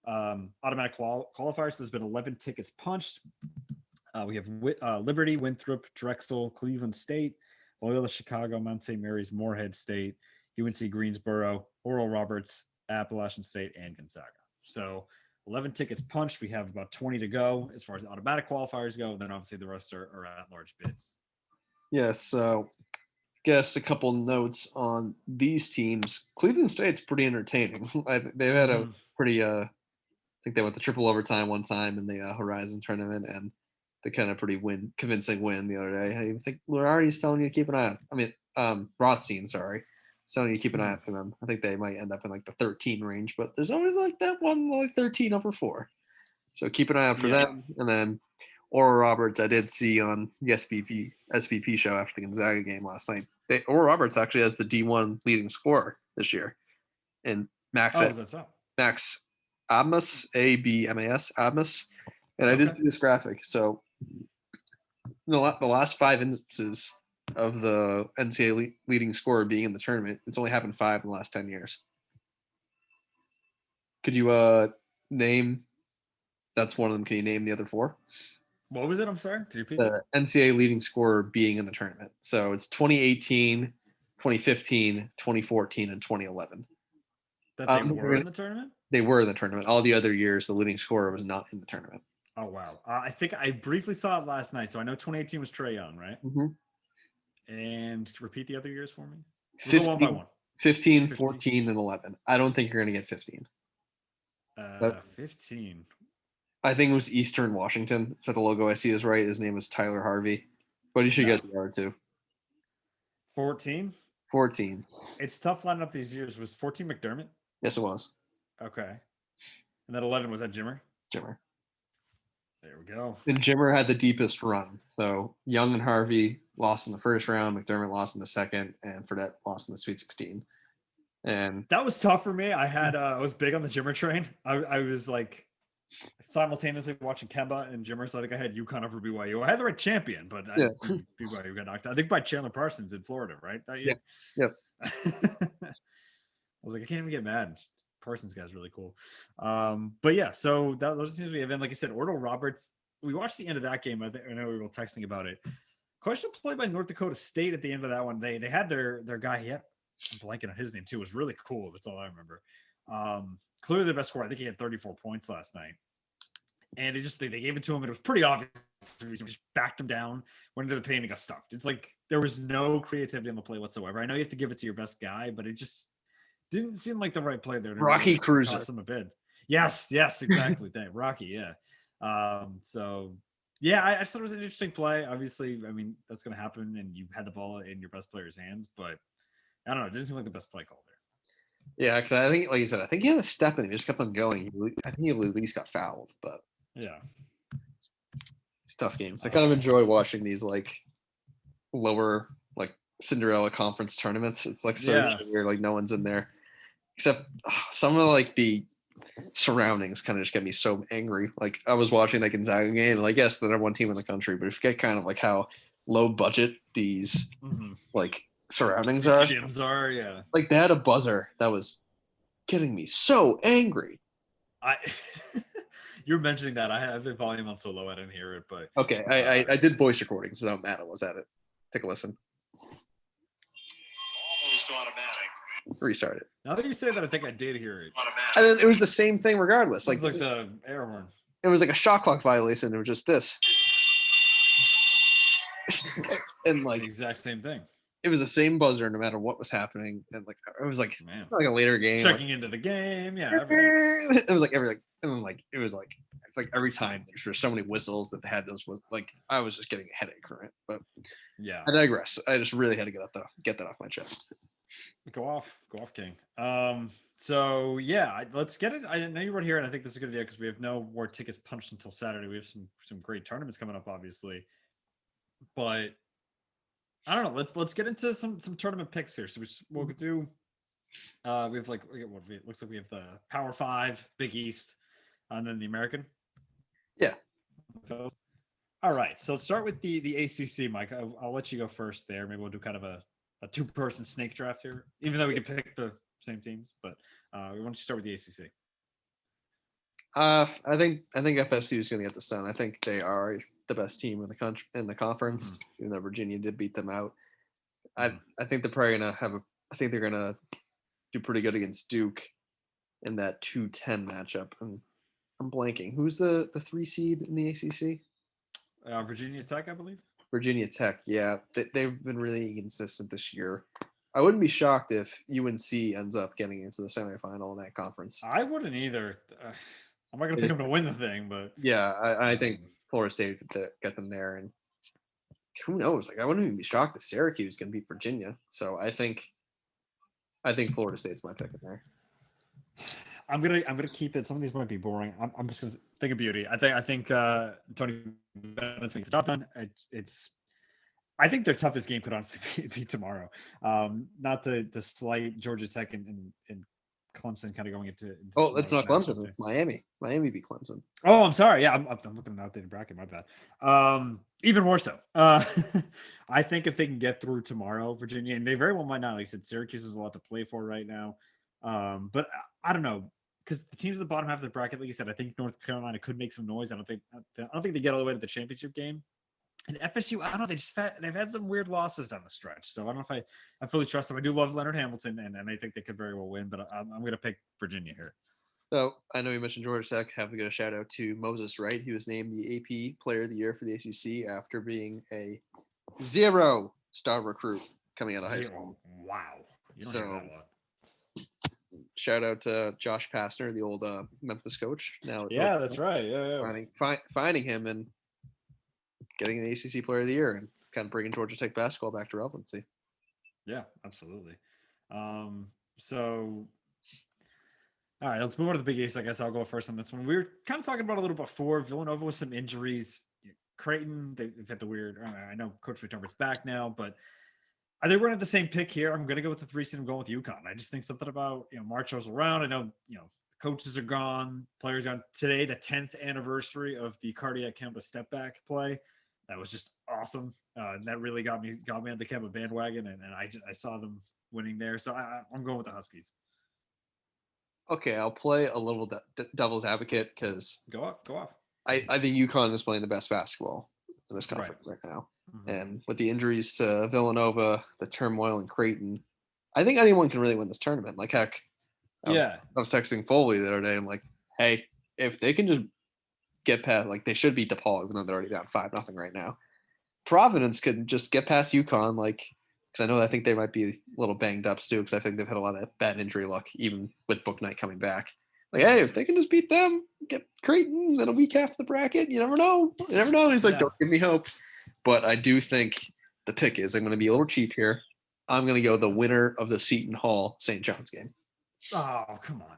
automatic qualifiers, there's been 11 tickets punched. We have Liberty, Winthrop, Drexel, Cleveland State, Loyola Chicago, Mount St. Mary's, Morehead State, UNC Greensboro, Oral Roberts, Appalachian State, and Gonzaga. So 11 tickets punched. We have about 20 to go as far as automatic qualifiers go. And then obviously the rest are at large bids. Yes. So guess a couple notes on these teams. Cleveland State's pretty entertaining. They've had a pretty I think they went the triple overtime one time in the Horizon tournament, and they kind of pretty convincing win the other day. I think Lunardi's telling you to keep an eye on. I mean, Rothstein, sorry, telling you to keep an eye out for them. I think they might end up in like the 13 range, but there's always like that one like 13 over 4. So keep an eye out for them. And then Oral Roberts, I did see on the SVP show after the Gonzaga game last night. Oral Roberts actually has the D1 leading scorer this year, and Max Abmas, ABMAS, Abmas. And I did see this graphic. So the last 5 instances of the NCAA leading scorer being in the tournament, it's only happened 5 in the last 10 years. Could you name? That's one of them. Can you name the other 4? What was it? I'm sorry. Could you repeat the NCAA leading scorer being in the tournament? So it's 2018, 2015, 2014, and 2011. That they were in the tournament? They were in the tournament. All the other years, the leading scorer was not in the tournament. Oh, wow. I think I briefly saw it last night. So I know 2018 was Trae Young, right? Mm-hmm. And repeat the other years for me. We'll 15, go one by one. 15, 14, and 11. I don't think you're going to get 15. 15. I think it was Eastern Washington. If the logo I see is right, his name is Tyler Harvey. But you should get the other two. 14? 14. It's tough lining up these years. Was 14 McDermott? Yes, it was. Okay. And then 11, was that Jimmer? Jimmer. There we go. And Jimmer had the deepest run. So Young and Harvey lost in the first round, McDermott lost in the second, and Fredette lost in the Sweet 16. And that was tough for me. I was big on the Jimmer train. I was like simultaneously watching Kemba and Jimmer, so I think I had UConn over BYU. I had the right champion, but BYU got knocked out. I think by Chandler Parsons in Florida, right? That year? Yep. I was like, I can't even get mad. Parsons guy's really cool. But yeah, so those teams we have in. Like I said, Ordo Roberts. We watched the end of that game. I know we were texting about it. Question play by North Dakota State at the end of that one. They had their guy. Yep, I'm blanking on his name too. It was really cool. That's all I remember. Clearly the best scorer. I think he had 34 points last night. And they gave it to him, and it was pretty obvious. He just backed him down, went into the paint, and got stuffed. It's like there was no creativity on the play whatsoever. I know you have to give it to your best guy, but it just didn't seem like the right play there. Rocky Cruiser. Cost him a bid. Yes, exactly. Rocky, yeah. So yeah, I thought it was an interesting play. Obviously, I mean, that's going to happen, and you had the ball in your best player's hands, but I don't know. It didn't seem like the best play call there. Yeah, because I think, like you said, I think he had a step in. He just kept on going. I think he at least got fouled, but yeah, it's tough games. I kind of enjoy watching these like lower, like Cinderella conference tournaments. It's like so weird, like no one's in there, except some of like the surroundings kind of just get me so angry. Like I was watching that Gonzaga game, and like yes, the number one team in the country, but if you get kind of like how low budget these like surroundings are. Gyms are, yeah. Like they had a buzzer that was getting me so angry. You're mentioning that. I have the volume on so low I didn't hear it, but okay. I did voice recordings, so Matt was at it. Take a listen. Almost automatic. Restart it. Now that you say that, I think I did hear it. Automatic. And then it was the same thing regardless. Like the air horn. It was like a shot clock violation. It was just this. And like the exact same thing. It was the same buzzer no matter what was happening, and like it was like a later game, checking into the game, yeah. It was like it was like every time there's just so many whistles that they had those like I was just getting a headache from it. But yeah, I digress. I just really had to get that off my chest. Go off, King. So yeah, let's get it. I know you were here, and I think this is a good idea because we have no more tickets punched until Saturday. We have some great tournaments coming up, obviously, but. I don't know. Let's get into some tournament picks here. So we'll do. We have like it looks like we have the Power 5, Big East, and then the American. Yeah. So, all right. So let's start with the ACC, Mike. I'll let you go first there. Maybe we'll do kind of a 2-person snake draft here, even though we can pick the same teams. But we want to start with the ACC. I think FSU is going to get this done. I think they are the best team in the country in the conference, even though Virginia did beat them out. I think they're probably gonna have I think they're gonna do pretty good against Duke in that 2-10 matchup. And I'm blanking. Who's the 3 seed in the ACC? Virginia Tech, I believe. Virginia Tech, yeah, they've been really inconsistent this year. I wouldn't be shocked if UNC ends up getting into the semifinal in that conference. I wouldn't either. I'm not gonna pick them to win the thing, but yeah, I think. Florida State to get them there, and who knows? Like I wouldn't even be shocked if Syracuse can beat Virginia. So I think Florida State's my pick in there. I'm gonna keep it. Some of these might be boring. I'm just gonna think of beauty. I think Tony Bennett's makes the job done. I think their toughest game could honestly be tomorrow. Not to slight Georgia Tech and Clemson kind of going into it's not Clemson, it's Miami. Miami beat Clemson. Oh, I'm sorry. Yeah, I'm looking at an outdated bracket. My bad. Even more so. I think if they can get through tomorrow, Virginia, and they very well might not. Like I said, Syracuse has a lot to play for right now. But I don't know, because the teams at the bottom half of the bracket, like you said, I think North Carolina could make some noise. I don't think they get all the way to the championship game. And FSU, I don't know. They've had some weird losses down the stretch, so I don't know if I fully trust them. I do love Leonard Hamilton, and I think they could very well win, but I'm going to pick Virginia here. So I know you mentioned Georgia Tech. Have to give a shout out to Moses Wright. He was named the AP Player of the Year for the ACC after being a 0-star recruit coming out of high school. Wow, you don't So, hear that a lot. Shout out to Josh Pastner, the old Memphis coach. Now, Yeah, that's right. Yeah. Finding him and getting the ACC Player of the Year and kind of bringing Georgia Tech basketball back to relevancy. Yeah, absolutely. So, all right, let's move on to the Big East. I guess I'll go first on this one. We were kind of talking about a little before Villanova with some injuries. Creighton, they've had the weird. I know Coach McDermott's back now, but they weren't at the same pick here. I'm going to go with the 3 seed. I'm going with UConn. I just think something about Marcho's around. I know coaches are gone, players gone. Today, the 10th anniversary of the cardiac Kemba step back play. That was just awesome. And that really got me on the Kemba bandwagon, and I saw them winning there. So I'm going with the Huskies. Okay, I'll play a little devil's advocate because Go off. I think UConn is playing the best basketball in this conference right now. Mm-hmm. And with the injuries to Villanova, the turmoil in Creighton, I think anyone can really win this tournament. Like, heck, I was texting Foley the other day. I'm like, hey, if they can just get past, like, they should beat DePaul, even though they're already down 5-0 right now. Providence could just get past UConn, like, because I think they might be a little banged up too, because I think they've had a lot of bad injury luck, even with Book Knight coming back. Like, hey, if they can just beat them, get Creighton, that'll be half the bracket. You never know. He's like, don't give me hope. But I do think the pick is I'm going to be a little cheap here. I'm going to go the winner of the Seton Hall St. John's game. Oh, come on.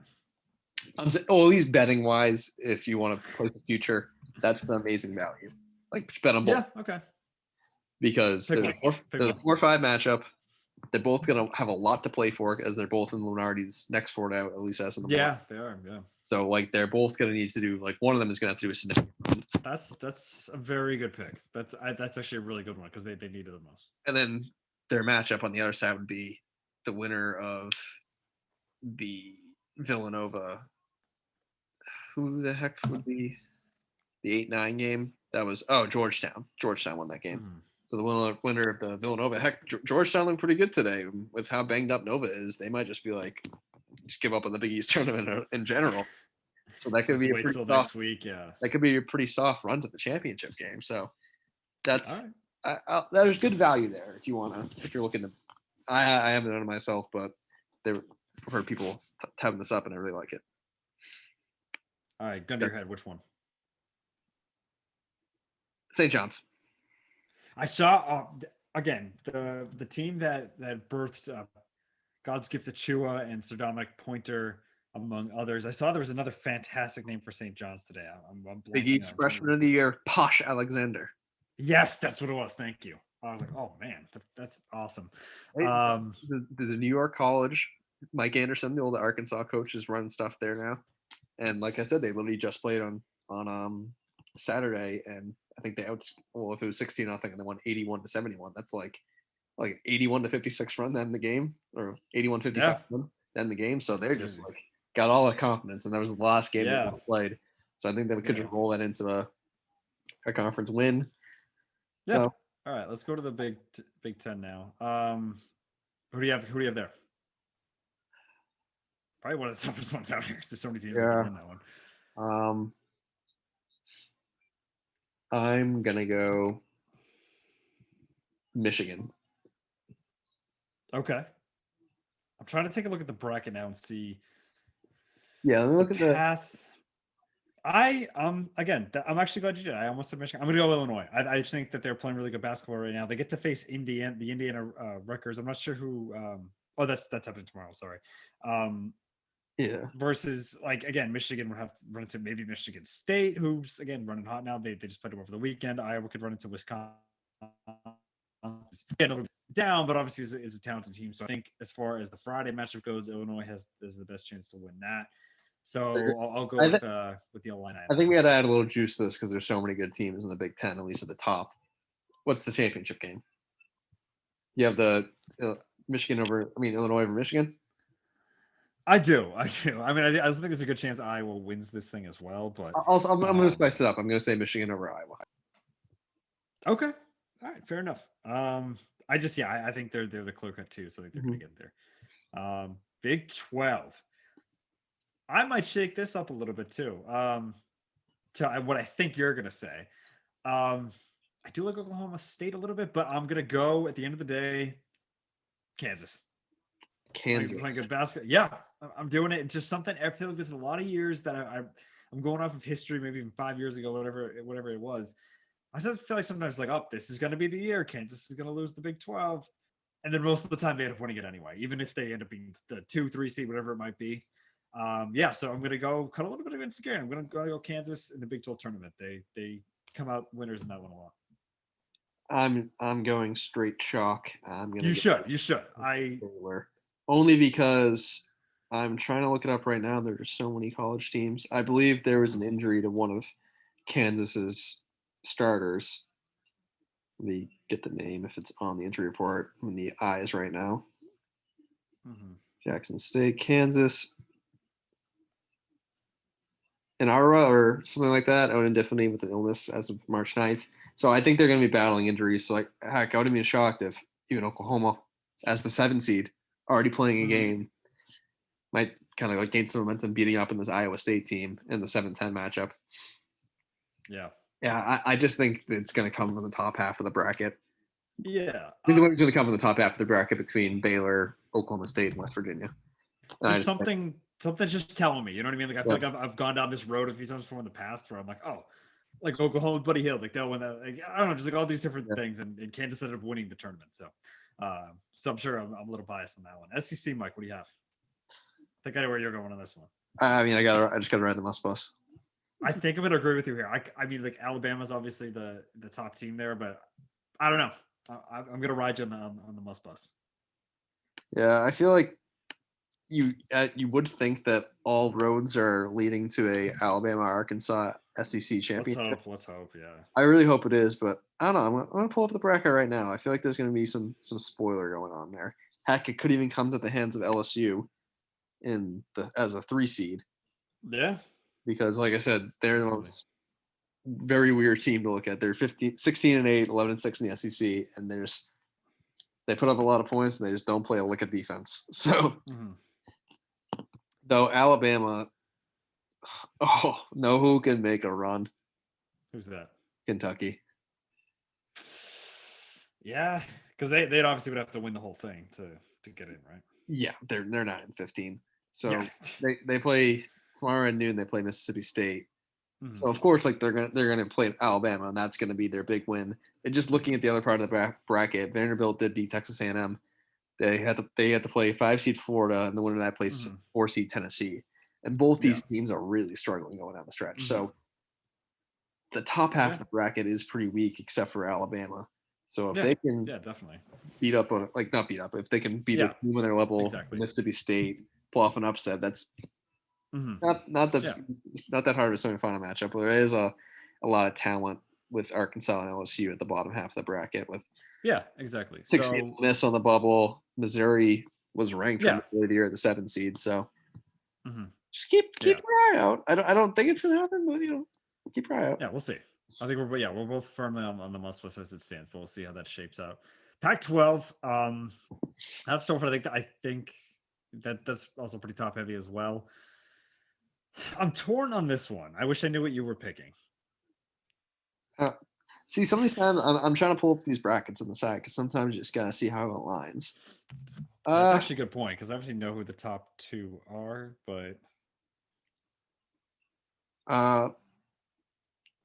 I'm saying, at least betting wise, if you want to play the future, that's the amazing value. Like, bet on both. Yeah, okay. Because there's a 4-5 matchup. They're both going to have a lot to play for as they're both in Lunardi's next 4 out, at least as in the board. They are. Yeah. So, like, they're both going to need to do, like, one of them is going to have to do a significant run. That's a very good pick. That's actually a really good one because they need it the most. And then their matchup on the other side would be the winner of the Villanova. Who the heck would be the 8-9 game? That was Georgetown. Georgetown won that game. Mm-hmm. So the winner of the Villanova. Heck, Georgetown looked pretty good today with how banged up Nova is. They might just be like, just give up on the Big East tournament in general. So that could be a pretty soft next week. Yeah, that could be a pretty soft run to the championship game. So that's there's good value there if you're looking to. I haven't done it myself, but I've heard people having this up, and I really like it. All right, gun to your head. Which one? St. John's. I saw again the team that birthed God's Gift to Chua and Sir Dominic Pointer, among others. I saw there was another fantastic name for St. John's today. I'm Big East Freshman of the Year, Posh Alexander. Yes, that's what it was. Thank you. I was like, oh man, that's awesome. There's a New York college. Mike Anderson, the old Arkansas coach, is running stuff there now. And like I said, they literally just played on Saturday, and I think if it was 16-0 and they won 81-71, that's like 81-56 run then the game, or 81-55 then the game. So they're just like got all the confidence, and that was the last game they played. So I think they could just roll that into a conference win. Yeah. So, all right, let's go to the Big Ten now. Who do you have there? Probably one of the toughest ones out here because there's so many teams that win that one. I'm gonna go Michigan. Okay. I'm trying to take a look at the bracket now and see. Yeah, let me look at the path. I'm actually glad you did. I almost said Michigan. I'm gonna go Illinois. I just think that they're playing really good basketball right now. They get to face the Indiana Rutgers. I'm not sure who. That's happening tomorrow. Sorry. Yeah. Versus, like, again, Michigan would have to run into maybe Michigan State, who's again running hot now. They just played them over the weekend. Iowa could run into Wisconsin. Getting a little down, but obviously is a talented team. So I think as far as the Friday matchup goes, Illinois has the best chance to win that. So I'll go with the Illini. I think we got to add a little juice to this because there's so many good teams in the Big Ten, at least at the top. What's the championship game? You have the Illinois over Michigan. I do. I mean, I think there's a good chance Iowa wins this thing as well. But I'm going to spice it up. I'm going to say Michigan over Iowa. Okay. All right. Fair enough. I just I think they're the clear cut too, so I think they're Mhm. gonna get there. Big 12. I might shake this up a little bit too. To what I think you're gonna say. Um, I do like Oklahoma State a little bit, but I'm gonna go at the end of the day, Kansas. Playing Kansas. good basketball. Yeah, I'm doing it. It's just something. I feel like there's a lot of years that I'm going off of history, maybe even 5 years ago, whatever it was. I just feel like sometimes like, oh, this is going to be the year Kansas is going to lose the Big 12, and then most of the time they end up winning it anyway, even if they end up being the 2, 3 seed, whatever it might be. Yeah, so I'm going to go cut a little bit against the game. I'm going to go Kansas in the Big 12 tournament. They come out winners in that one a lot. I'm going straight chalk. I'm gonna You go should. You should. I Baylor. Only because I'm trying to look it up right now. There are so many college teams. I believe there was an injury to one of Kansas's starters. Let me get the name if it's on the injury report. I'm in the eyes right now. mhm. Jackson State, Kansas, Inara or something like that, out indefinitely with an illness as of March 9th. So I think they're going to be battling injuries. So, like, heck, I wouldn't be shocked if even Oklahoma, as the 7 seed, already playing a Mhm. game, might kind of like gain some momentum beating up in this Iowa State team in the 7-10 matchup. Yeah. Yeah, I just think it's going to come from the top half of the bracket. Yeah. I think the winner's going to come from the top half of the bracket between Baylor, Oklahoma State, and West Virginia. And I Just just think, something's just telling me. You know what I mean? Like I feel yeah, like I've gone down this road a few times before in the past where I'm like, oh, like Oklahoma, Buddy Hill, like they'll win that. Like, I don't know, just like all these different yeah. things, and Kansas ended up winning the tournament. So I'm sure I'm a little biased on that one. SEC, Mike, what do you have? I think I know where you're going on this one. I mean, I just got to ride the must bus. I think I'm gonna agree with you here. I mean, like Alabama's obviously the top team there, but I don't know. I'm gonna ride you on the must bus. Yeah, I feel like you would think that all roads are leading to a Alabama Arkansas SEC Let's championship. hope. Let's hope. Yeah. I really hope it is, but I don't know. I'm gonna pull up the bracket right now. I feel like there's gonna be some spoiler going on there. Heck, it could even come to the hands of LSU in the as a 3 seed Yeah. because, like I said, they're the Definitely. most very weird team to look at. They're 15, 16 and 8, 11 and 6 in the SEC, and they put up a lot of points and they just don't play a lick of defense. So Hmm. though Alabama, oh, know who can make a run? Who's that? Kentucky. Yeah, because they'd obviously would have to win the whole thing to get in, right? Yeah, they're 9 and 15. Yeah. So they play tomorrow at noon. They play Mississippi State. Mhm. So of course, like they're gonna play Alabama, and that's gonna be their big win. And just looking at the other part of the bracket, Vanderbilt did beat Texas A&M. They had to play 5 seed Florida, and the winner of that plays Mhm. 4 seed Tennessee. And both Yeah. these teams are really struggling going down the stretch. Mhm. So the top half Yeah. of the bracket is pretty weak, except for Alabama. So if Yeah. they can Yeah. Definitely. beat up not beat up, if they can beat a Yeah. team on their level, Exactly. Mississippi State, pull off an upset, that's Mhm. not the Yeah. not that hard of a semifinal matchup. But there is a lot of talent with Arkansas and LSU at the bottom half of the bracket with Yeah. Exactly. 16 So miss on the bubble. Missouri was ranked from yeah. the early year at the 7 seed. So Mhm. just keep Yeah. your eye out. I don't think it's gonna happen, but keep your eye out. Yeah. We'll see. I think we're both firmly on the must list as it stands, but we'll see how that shapes out. Pac-12. That's so far. I think that's also pretty top heavy as well. I'm torn on this one. I wish I knew what you were picking. Uh, See, some of these times I'm trying to pull up these brackets on the side because sometimes you just gotta see how it aligns. That's Uh, actually a good point because I obviously know who the top two are, but uh,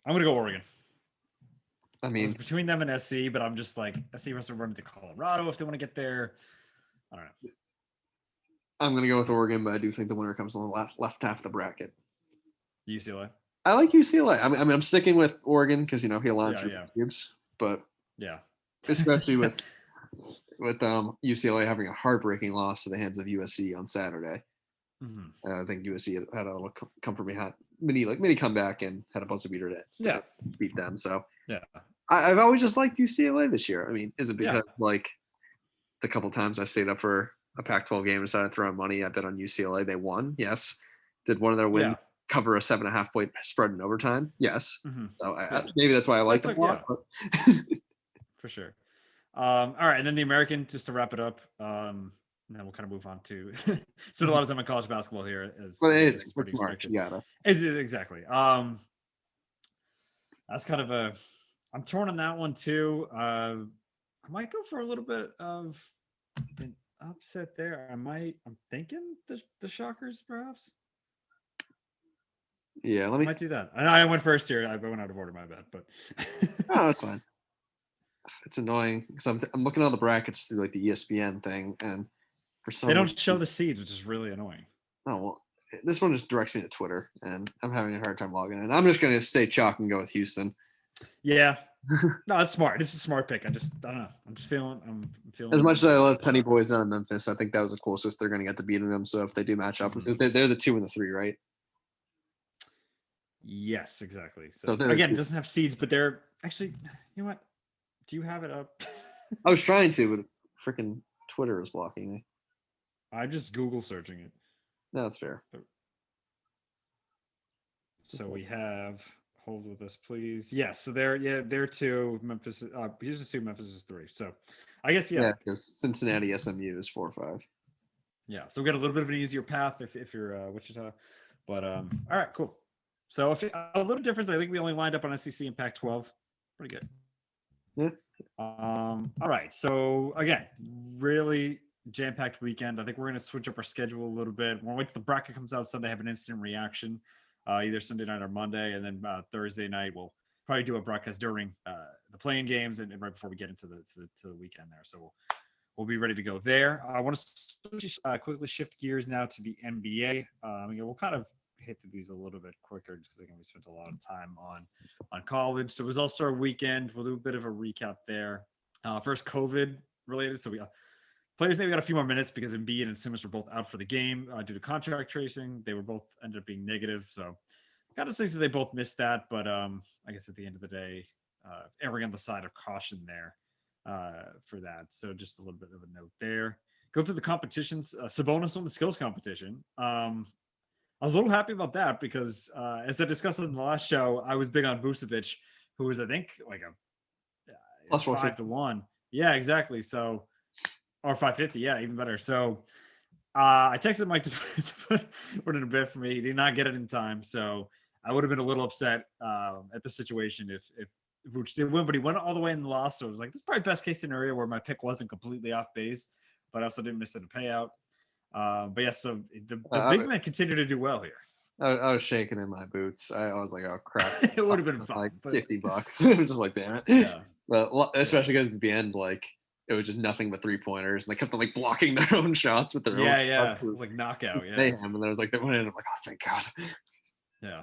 I'm gonna go Oregon. I I was mean, between them and SC, but I'm just like SC has to run into Colorado if they want to get there. I don't know. I'm gonna go with Oregon, but I do think the winner comes on the left half of the bracket. UCLA. I like UCLA. I mean, I'm sticking with Oregon because he aligns Yeah, for yeah, cubes, but yeah. especially with UCLA having a heartbreaking loss to the hands of USC on Saturday. Mhm. I think USC had a little come from behind, mini comeback and had a buzzer beater to Yeah, beat them. So yeah, I've always just liked UCLA this year. I mean, is it yeah. because like the couple times I stayed up for a Pac-12 game and decided to throw in money, I bet on UCLA. They won. Yes. Did one of their wins Yeah. cover a 7.5 point spread in overtime. Yes. Mhm. So Yeah. maybe that's why I like That's them a lot. yeah, But for sure. All right, and then the American, just to wrap it up, and then we'll kind of move on to spend a lot of time on college basketball here, but as I think is it's pretty March. expected. You gotta. Exactly. That's kind of a. I'm torn on that one too. I might go for a little bit of an upset there. I'm thinking the Shockers perhaps. Yeah. Let I me. might do that. I went first here. I went out of order. My bad, but Oh, that's fine. It's annoying because I'm looking at all the brackets through like the ESPN thing, and for they some don't show reason, the seeds, which is really annoying. oh well, this one just directs me to Twitter, and I'm having a hard time logging in. I'm just gonna stay chalk and go with Houston. Yeah, no, it's smart. It's a smart pick. I don't know. I'm just feeling. I'm As feeling much as I love the Penny Shockers. Boys on Memphis, I think that was the closest they're gonna get to beating them. So if they do match up, Mhm. because they're the 2 and the 3, right? Yes, exactly. So So they're the again, it two. doesn't have seeds, but they're actually. You know what? Do you have it up? I was trying to, but freaking Twitter was blocking me. I'm just Google searching it. No, that's fair. So we have. Hold with us, please. Yes. So they're two. Memphis. Here's just two. Memphis is three. So, I guess yeah. Yeah, because Cincinnati SMU is 4 or 5. Yeah. So we got a little bit of an easier path if you're Wichita. But all right, cool. So if a little difference, I think we only lined up on SEC and Pac-12. Pretty good. Yeah. All right. So again, really jam-packed weekend. I think we're going to switch up our schedule a little bit. We'll wait till the bracket comes out Sunday, have an instant reaction, either Sunday night or Monday, and then Thursday night we'll probably do a broadcast during the playing games and right before we get into the weekend there. So we'll be ready to go there. I want to quickly shift gears now to the NBA. We'll kind of hit through these a little bit quicker just because we spent a lot of time on college. So it was All-Star Weekend. We'll do a bit of a recap there. First, COVID related. So we players maybe got a few more minutes because Embiid and Simmons were both out for the game due to contract tracing. They were both ended up being negative. So kind of things that they both missed that. But I guess at the end of the day, erring on the side of caution there for that. So just a little bit of a note there. Go through the competitions. Sabonis won the skills competition. I was a little happy about that because, as I discussed in the last show, I was big on Vucevic, who was, I think, like a Plus 450. 5-1. Yeah, exactly. So, or 550. Yeah, even better. So, I texted Mike to put it in a bit for me. He did not get it in time. So, I would have been a little upset at the situation if Vuce did win, but he went all the way and lost. So, it was like, this is probably best case scenario where my pick wasn't completely off base, but I also didn't miss it a payout. But yeah, so the big men continue to do well here. I was shaking in my boots. I was like, oh crap. It would have been fun, like but $50. It was just like, damn it. yeah. But especially because at the end, like it was just nothing but 3-pointers, and they kept like blocking their own shots with their own. Yeah, it was like knockout. Yeah, mayhem, and there was like they went in. I'm like, oh, thank God. yeah.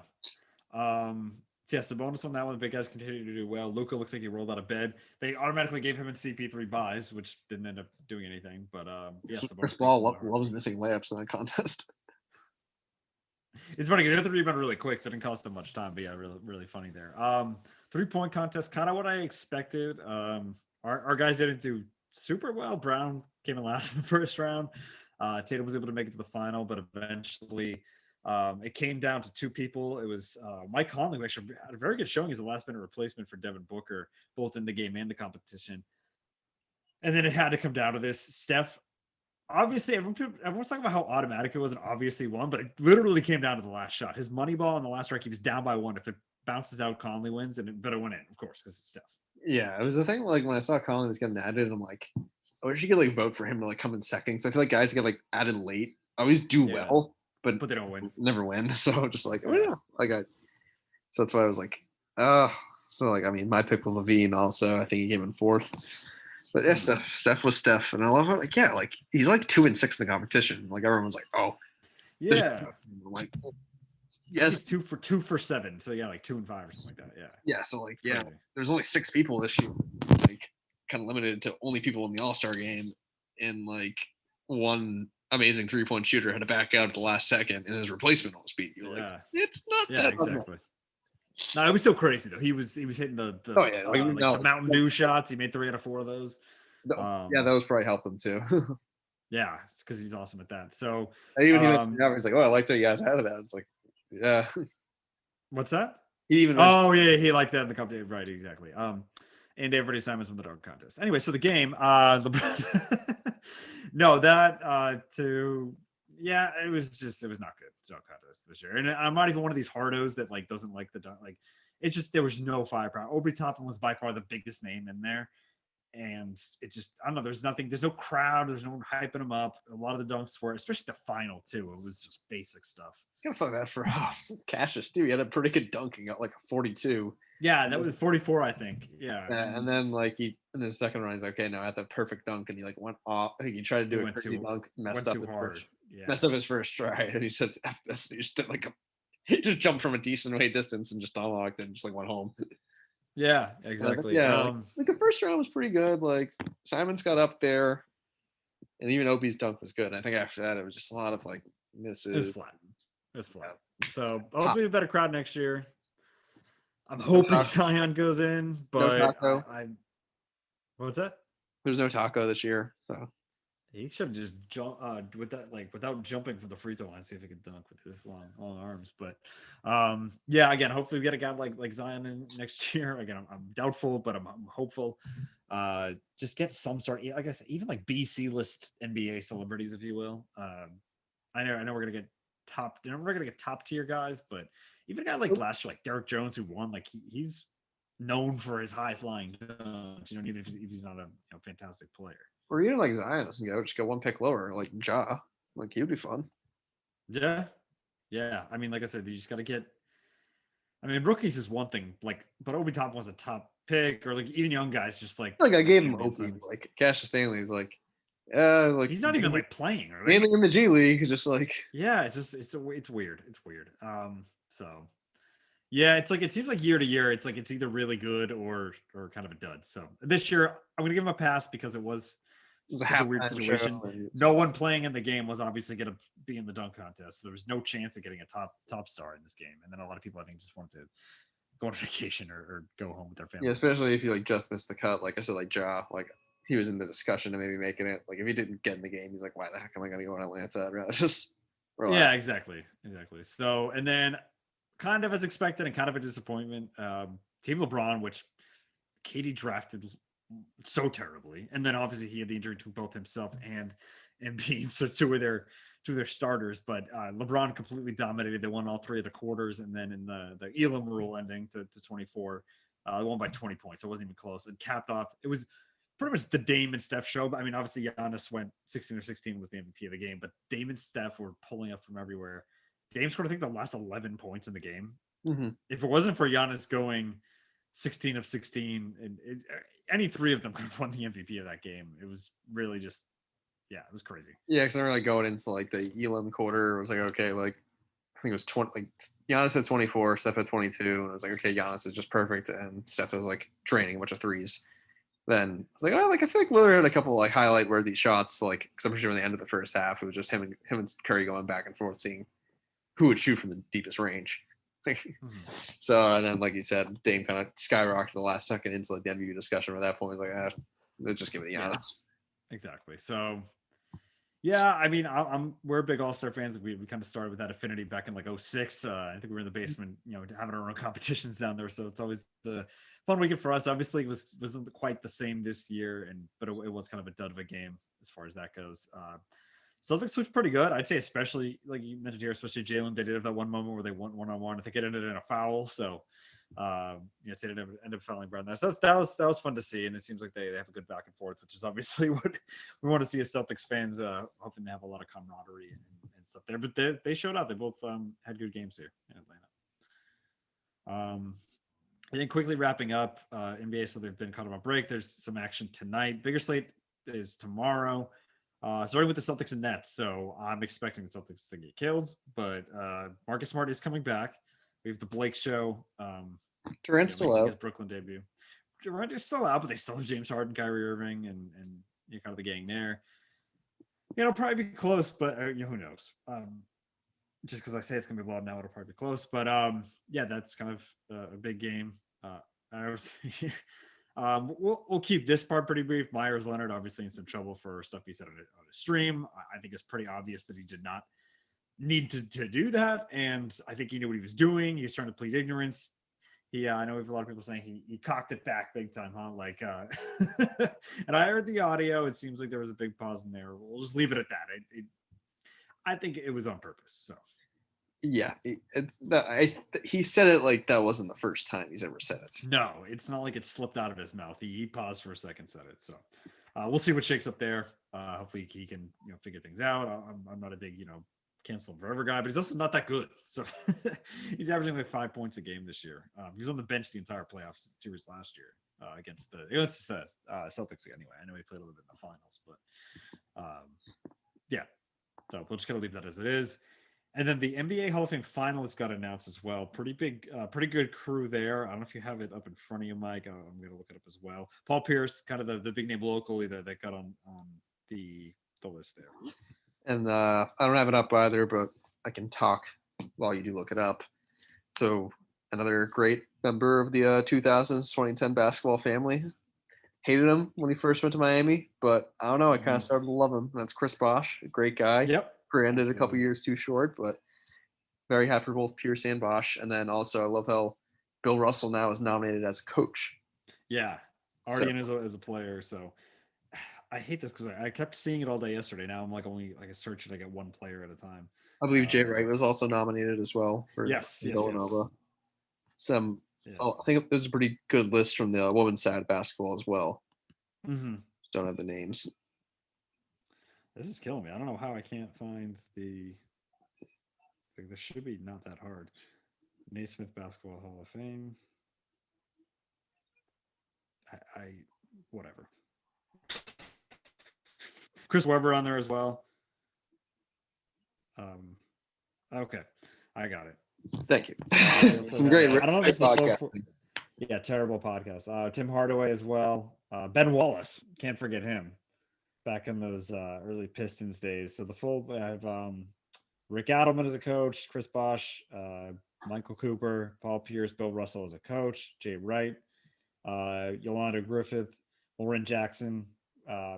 So yeah, Sabonis on that one. The big guys continue to do well. Luka looks like he rolled out of bed. They automatically gave him and CP3 buys, which didn't end up doing anything. But yeah, Chris Sabonis Paul loves missing layups in that contest. It's funny. They got the rebound really quick, so it didn't cost them much time. But yeah, really, really funny there. 3-point contest, kind of what I expected. Our guys didn't do super well. Brown came in last in the first round. Tatum was able to make it to the final, but eventually it came down to two people. It was Mike Conley, who actually had a very good showing as a last minute replacement for Devin Booker, both in the game and the competition. And then it had to come down to this. Steph, obviously, everyone's talking about how automatic it was and obviously won, but it literally came down to the last shot. His money ball in the last strike, he was down by 1. If it bounces out, Conley wins, and it better win in, of course, because it's Steph. Yeah, it was the thing. Like when I saw Conley was getting added, I'm like, I wish you could like vote for him to like come in second. Because I feel like guys get like added late always do well, but they don't win. Never win. So just like, oh yeah, so that's why I was like, so like I mean, my pick was Levine. Also, I think he came in 4th. But yeah, Steph was Steph, and I love how like like he's like 2 and 6 in the competition. Like everyone's like, oh, yeah, like yes, he's 2 for 7. So yeah, like 2 and 5 or something like that. Yeah. So like there's only 6 people this year, like kind of limited to only people in the All-Star game, and like one amazing 3-point shooter had to back out at the last second, and his replacement almost beat you. Like it's not that exactly. No, it was still crazy though. He was hitting the Mountain Dew shots. He made 3 out of 4 of those. Those probably helped him too. Yeah, it's because he's awesome at that. So even he's like, oh, I liked how you guys out of that. It's like Yeah, What's that? he even mentioned. Oh yeah, he liked that in the company, right? Exactly. And everybody Simons won the dunk contest. Anyway, so the game, no, that to yeah, it was not good dunk contest this year, and I'm not even one of these hardos that like doesn't like the dunk. Like, it's just there was no firepower. Obi Toppin was by far the biggest name in there, and it just I don't know. There's nothing. There's no crowd. There's no one hyping him up. A lot of the dunks were, especially the final too. It was just basic stuff. I feel bad for Cassius too. He had a pretty good dunk. He got like a 42. Yeah, that was 44, I think. Yeah, And then like he in the second round, he's like, okay, now at the perfect dunk, and he like went off. I think he tried to he do a went crazy too dunk, went too hard. Yeah. messed up his first try, and he said, F this. And he just did like he just jumped from a decent way distance and just unlocked it and just like went home. Yeah, But exactly. yeah, like the first round was pretty good. Like Simons got up there, and even Opie's dunk was good. And I think after that, it was just a lot of like It was misses. flat. It was flat. So Hot. hopefully a better crowd next year. I'm No hoping taco. Zion goes in, No but taco. I what's that? There's no taco this year, so He should have just jump with that, like without jumping from the free throw line, see if he could dunk with his long arms. But yeah, again, hopefully we get a guy like Zion in next year. Again, I'm doubtful, but I'm hopeful. Just get some sort, like I said, even like BC list NBA celebrities, if you will. I know we're gonna get top tier guys, but even a guy like last year, like Derek Jones, who won, like he's known for his high flying dunks. Even if he's not a fantastic player. or even like Zion doesn't go, just go one pick lower, like Ja. Like he would be fun. Yeah, yeah. I mean, like I said, you just got to get. I mean, rookies is one thing, like, but Obi Toppin was a top pick, or like even young guys, just Like I gave him Julian Opie, Simons. like Cassius Stanley's like, like He's not even like playing, right? mainly in the G League, just like Yeah, it's weird. It's weird. So yeah, it's like it seems like year to year, it's like it's either really good or kind of a dud. So this year, I'm gonna give him a pass because it was it was a such a weird halftime situation. show. No one playing in the game was obviously going to be in the dunk contest. So there was no chance of getting a top star in this game. And then a lot of people, I think, just wanted to go on vacation or go home with their family. Yeah, especially if you like just missed the cut. Like I said, like Ja, like he was in the discussion of maybe making it. Like if he didn't get in the game, he's like, why the heck am I going to go in Atlanta? I'd rather just relax. Yeah, exactly. So, and then kind of as expected and kind of a disappointment, Team LeBron, which Katie drafted so terribly, and then obviously he had the injury to both himself and Embiid, so two of their starters. But LeBron completely dominated. They won all three of the quarters, and then in the Elam rule ending to 24, they won by 20 points. So it wasn't even close. And capped off, it was pretty much the Dame and Steph show. But I mean, obviously Giannis went 16 or 16 was the MVP of the game, but Dame and Steph were pulling up from everywhere. Dame scored, I think, the last 11 points in the game. Mm-hmm. If it wasn't for Giannis going 16 of 16, and any three of them could have won the MVP of that game. It was really just, yeah, it was crazy. Yeah, because I remember like going into like the Elam quarter, it was like okay, like I think it was 20. Like Giannis had 24, Steph had 22, and I was like, okay, Giannis is just perfect, and Steph was like draining a bunch of threes. Then I was like, oh, like I feel like Lillard had a couple like highlight worthy shots, like because I'm pretty sure in the end of the first half it was just him and Curry going back and forth, seeing who would shoot from the deepest range. So and then like you said, Dame kind of skyrocketed the last second into like the MVP discussion. At that point, it was like, let's just give it to Giannis. Yeah, exactly. So yeah, I mean, we're big All-Star fans. We kind of started with that affinity back in like 06. I think we were in the basement, having our own competitions down there. So it's always the fun weekend for us. Obviously, it wasn't quite the same this year, but it was kind of a dud of a game as far as that goes. Celtics looked pretty good. I'd say, especially like you mentioned here, especially Jalen. They did have that one moment where they went 1-on-1. I think it ended in a foul. So, they ended up fouling Brown there. So that was fun to see, and it seems like they have a good back and forth, which is obviously what we want to see as Celtics fans. Hoping they have a lot of camaraderie and stuff there. But they showed up. They both had good games here in Atlanta. And then quickly wrapping up NBA, so they've been caught on a break. There's some action tonight. Bigger slate is tomorrow. Starting with the Celtics and Nets. So I'm expecting the Celtics to get killed, but Marcus Smart is coming back. We have the Blake show. Durant's still out. His Brooklyn debut. Durant is still out, but they still have James Harden, Kyrie Irving, and kind of the gang there. It'll probably be close, but who knows? Just because I say it's gonna be blown now, it'll probably be close. But yeah, that's kind of a big game. We'll keep this part pretty brief. Myers Leonard obviously in some trouble for stuff he said on a stream. I think it's pretty obvious that he did not need to do that. And I think he knew what he was doing. He was trying to plead ignorance. I know we have a lot of people saying he cocked it back big time, huh? Like, and I heard the audio. It seems like there was a big pause in there. We'll just leave it at that. I think it was on purpose. So, Yeah, he said it like that wasn't the first time he's ever said it. no, it's not like it slipped out of his mouth. He paused for a second, said it. So, we'll see what shakes up there. Hopefully, he can figure things out. I'm not a big cancel forever guy, but he's also not that good. So he's averaging like 5 points a game this year. He was on the bench the entire playoffs series last year against the Celtics. Anyway, I know he played a little bit in the finals, but yeah. So we'll just kind of leave that as it is. And then the NBA Hall of Fame finalists got announced as well. Pretty big, pretty good crew there. I don't know if you have it up in front of you, Mike. I'm going to look it up as well. Paul Pierce, kind of the big name locally that got on the list there. And I don't have it up either, but I can talk while you do look it up. So another great member of the 2000s 2010 basketball family. Hated him when he first went to Miami, but I don't know. I kind of started to love him. That's Chris Bosh, a great guy. Yep. Granted, a couple years too short, but very happy for both Pierce and Bosh. And then also, I love how Bill Russell now is nominated as a coach. Yeah, already in as a player. So I hate this because I kept seeing it all day yesterday. Now I'm like only like I search it. I get one player at a time. I believe Jay Wright was also nominated as well for Yes. Villanova. I think there's a pretty good list from the women's side of basketball as well. Mm-hmm. Just don't have the names. This is killing me. I don't know how I can't find the. Like, this should be not that hard. Naismith Basketball Hall of Fame. I whatever. Chris Webber on there as well. Okay, I got it. Thank you. Some great. I don't know if it's podcast. Yeah, terrible podcast. Tim Hardaway as well. Ben Wallace, can't forget him. Back in those early Pistons days. So the full I have Rick Adelman as a coach, Chris Bosh, Michael Cooper, Paul Pierce, Bill Russell as a coach, Jay Wright, Yolanda Griffith, Lauren Jackson,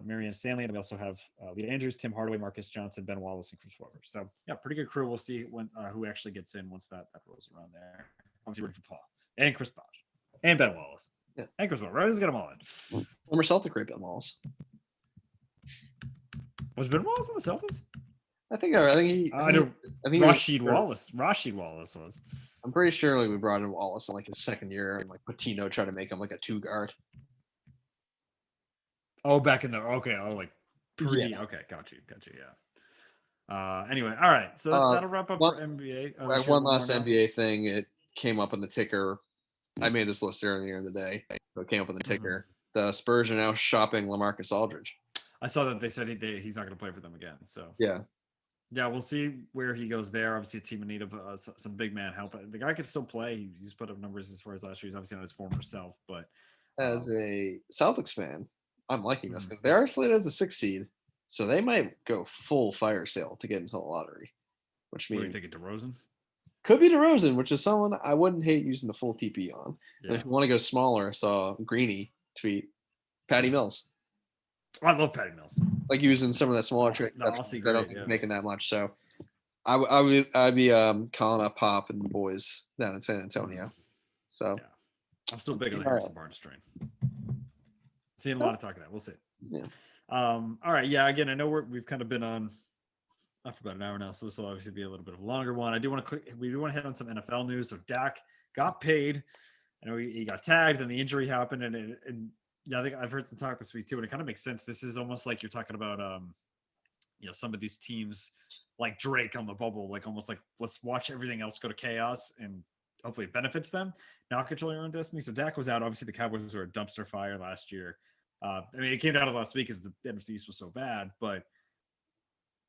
Marianne Stanley, and we also have Lita Andrews, Tim Hardaway, Marcus Johnson, Ben Wallace, and Chris Webber. So yeah, pretty good crew. We'll see when who actually gets in once that rolls around there. Obviously ready for Paul and Chris Bosh and Ben Wallace. Yeah. And Chris Webber. Right, let's get them all in. Former Celtic great Ben Wallace. Was Ben Wallace on the Celtics? I think Rasheed Wallace. Rasheed Wallace was. I'm pretty sure we brought in Wallace in like his second year, and like Patino tried to make him like a 2-guard. Oh, back in the okay. Oh, like pretty. Yeah. Okay, got you. Yeah. Anyway, all right. So that'll wrap up for NBA. One last NBA thing. It came up in the ticker. I made this list earlier in the day. So it came up in the ticker. Mm-hmm. The Spurs are now shopping LaMarcus Aldridge. I saw that they said he's not going to play for them again. So yeah, we'll see where he goes there. Obviously, a team in need of some big man help. The guy could still play. He's put up numbers as far as last year. He's obviously not his former self, but as a Celtics fan, I'm liking this because they are slated as a 6th seed, so they might go full fire sale to get into the lottery. Which means what do you think of DeRozan? Could be DeRozan, which is someone I wouldn't hate using the full TP on. Yeah. And if you want to go smaller, I saw Greeny tweet Patty Mills. I love Patty Mills. Like using some of that smaller trick. I don't think he's making that much. So I'd be calling up Pop and the boys down in San Antonio. So yeah. I'm still big on the Harrison Barnes train. Seeing a lot of talk of that. We'll see. Yeah. All right. Yeah. Again, I know we've kind of been on for about an hour now, so this will obviously be a little bit of a longer one. We do want to hit on some NFL news. So Dak got paid. I know he got tagged and the injury happened, and yeah, I think I've heard some talk this week too, and it kind of makes sense. This is almost like you're talking about, some of these teams like Drake on the bubble, like almost like let's watch everything else go to chaos and hopefully it benefits them, not controlling your own destiny. So Dak was out. Obviously, the Cowboys were a dumpster fire last year. It came down to last week because the NFC East was so bad, but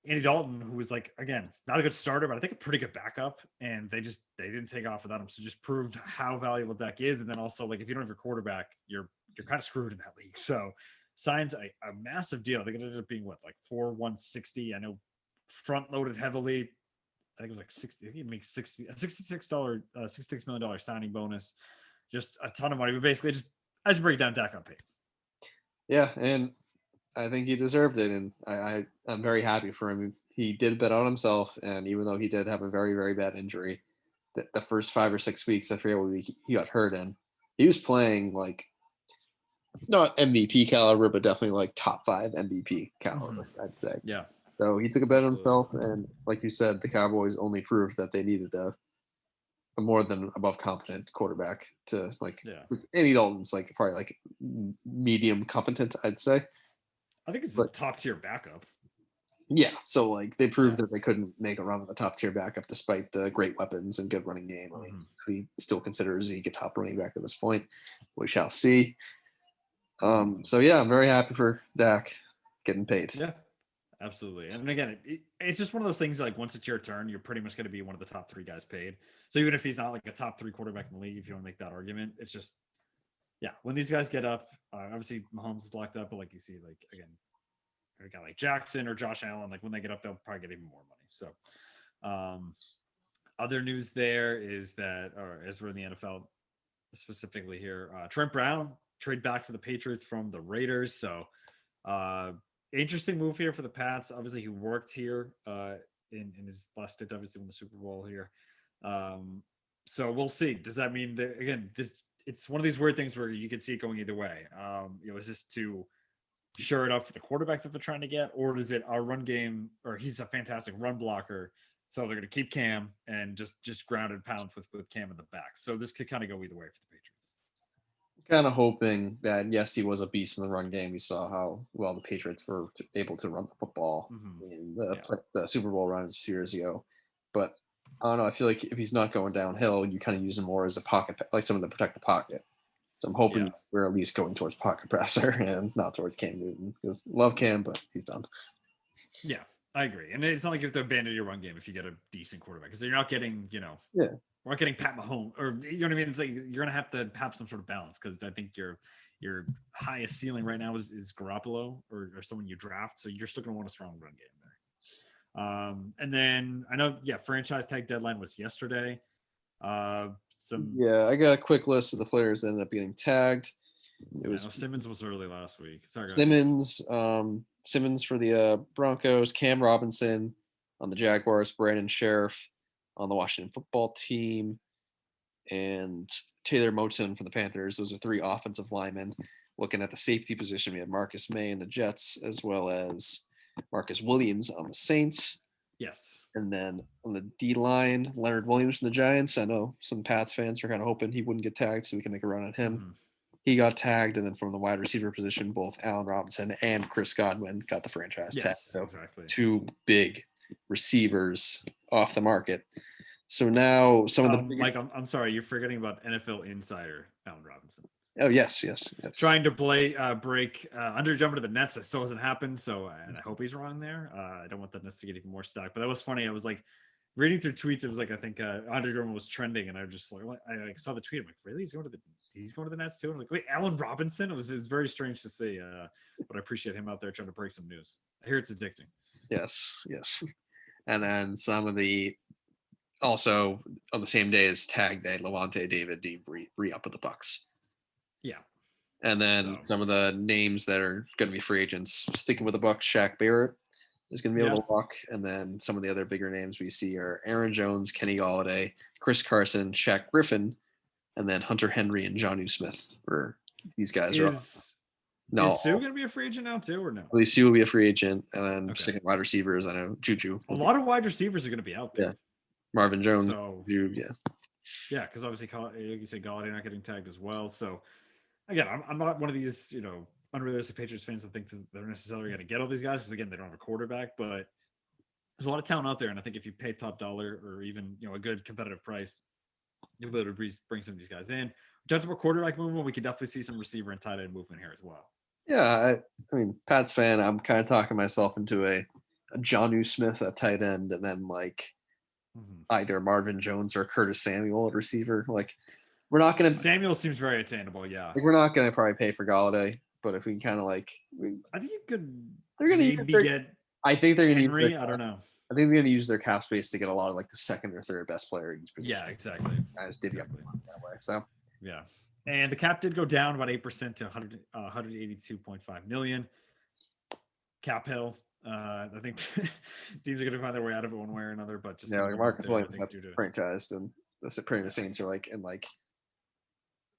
Andy Dalton, who was like, again, not a good starter, but I think a pretty good backup, and they didn't take off without him. So just proved how valuable Dak is. And then also, like, if you don't have your quarterback, you're kind of screwed in that league. So signs a massive deal. They ended up being what, like 4/160. I know front loaded heavily. I think it was like 60. I think it makes $66 million signing bonus. Just a ton of money. But basically, I just break down Dak on paid. Yeah, and I think he deserved it, and I'm very happy for him. he did bet on himself, and even though he did have a very, very bad injury, the first 5 or 6 weeks, I forget what week he got hurt in, he was playing like not MVP caliber, but definitely like top 5 MVP caliber, I'd say. Yeah, So he took a bet on absolutely. himself, and like you said, the Cowboys only proved that they needed a more than above competent quarterback to like. Yeah, Andy Dalton's like probably like medium competent, I'd say. I think it's a But top tier backup. yeah, so like they proved Yeah. that they couldn't make a run with a top tier backup despite the great weapons and good running game. I mean, we still consider Zeke a top running back at this point. We shall see. So yeah, I'm very happy for Dak getting paid. Yeah, absolutely. And again, it's just one of those things like once it's your turn, you're pretty much going to be one of the top 3 guys paid. So even if he's not like a top 3 quarterback in the league, if you want to make that argument, it's just, yeah, when these guys get up, obviously Mahomes is locked up, but like you see, like again, a guy like Jackson or Josh Allen, like when they get up, they'll probably get even more money. So, other news there is that, or as we're in the NFL specifically here, Trent Brown trade back to the Patriots from the Raiders. So, interesting move here for the Pats. Obviously, he worked here in his last stint, obviously, won the Super Bowl here. So we'll see. Does that mean that again? This it's one of these weird things where you can see it going either way. Is this to shore it up for the quarterback that they're trying to get, or is it our run game? Or he's a fantastic run blocker, so they're going to keep Cam and just grounded pounds with Cam in the back. So this could kind of go either way for the Patriots. Kind of hoping that yes, he was a beast in the run game. We saw how well the Patriots were able to run the football in the Super Bowl runs a few years ago. But I don't know. I feel like if he's not going downhill, you kind of use him more as a pocket, like someone to protect the pocket. So I'm hoping we're at least going towards pocket passer and not towards Cam Newton because love Cam, but he's done. Yeah, I agree. And it's not like you have to abandon your run game if you get a decent quarterback because you're not getting, we're not getting Pat Mahomes or you know what I mean. It's like you're gonna have to have some sort of balance because I think your highest ceiling right now is Garoppolo or someone you draft, so you're still gonna want a strong run game there. And then I know, franchise tag deadline was yesterday. I got a quick list of the players that ended up getting tagged. It was Simmons was early last week. Sorry, Simmons, Simmons for the Broncos, Cam Robinson on the Jaguars, Brandon Sheriff on the Washington football team, and Taylor Moton for the Panthers. Those are 3 offensive linemen. Looking at the safety position, we had Marcus May in the Jets, as well as Marcus Williams on the Saints. Yes. And then on the D line, Leonard Williams from the Giants. I know some Pats fans were kind of hoping he wouldn't get tagged so we can make a run at him. He got tagged, and then from the wide receiver position, both Allen Robinson and Chris Godwin got the franchise tag. So exactly. 2 big receivers off the market. So now some of the Mike, I'm sorry, you're forgetting about NFL insider Allen Robinson. Oh yes. Trying to break underjumper to the Nets. That still hasn't happened. So and I hope he's wrong there. I don't want the Nets to get even more stacked. But that was funny. I was like reading through tweets. It was like I think underjumper was trending, and I just like I saw the tweet. I'm like, really? He's going to the Nets too? And I'm like, wait, Allen Robinson? It was very strange to see. But I appreciate him out there trying to break some news. I hear it's addicting. Yes. And then some of the also on the same day as tag day, Levante David re-up with the Bucks. Yeah. And then some of the names that are going to be free agents, sticking with the Bucks, Shaq Barrett is going to be able to walk. And then some of the other bigger names we see are Aaron Jones, Kenny Galladay, Chris Carson, Shaq Griffin, and then Hunter Henry and Jonnu Smith. For these guys Is Sue going to be a free agent now too, or no? At least Sue will be a free agent. And then second wide receivers, I know Juju. A lot of wide receivers are going to be out there. Yeah. Marvin Jones. So, yeah, because obviously, like you said, Galladay not getting tagged as well. So, again, I'm not one of these, unrealistic Patriots fans that think that they're necessarily going to get all these guys because, again, they don't have a quarterback. But there's a lot of talent out there, and I think if you pay top dollar or even a good competitive price, you'll be able to bring some of these guys in. Judge about quarterback movement, we could definitely see some receiver and tight end movement here as well. Yeah, I mean, Pat's fan, I'm kind of talking myself into a Jonnu Smith at tight end, and then either Marvin Jones or Curtis Samuel at receiver. Like, we're not going to. Samuel seems very attainable. Yeah. Like, we're not going to probably pay for Galladay, but if we can kind of I think you could. They're going to get. I think they're going to use. I don't know. I think they're going to use their cap space to get a lot of the second or third best player in each position. Yeah, exactly. I just divvy up that way. So. Yeah. And the cap did go down about 8% to 182.5 million. Cap hill. I think teams are going to find their way out of it one way or another, but just Yeah, his like number Marcus there, I Williams think, got due to franchised, and the Supreme Saints are like in like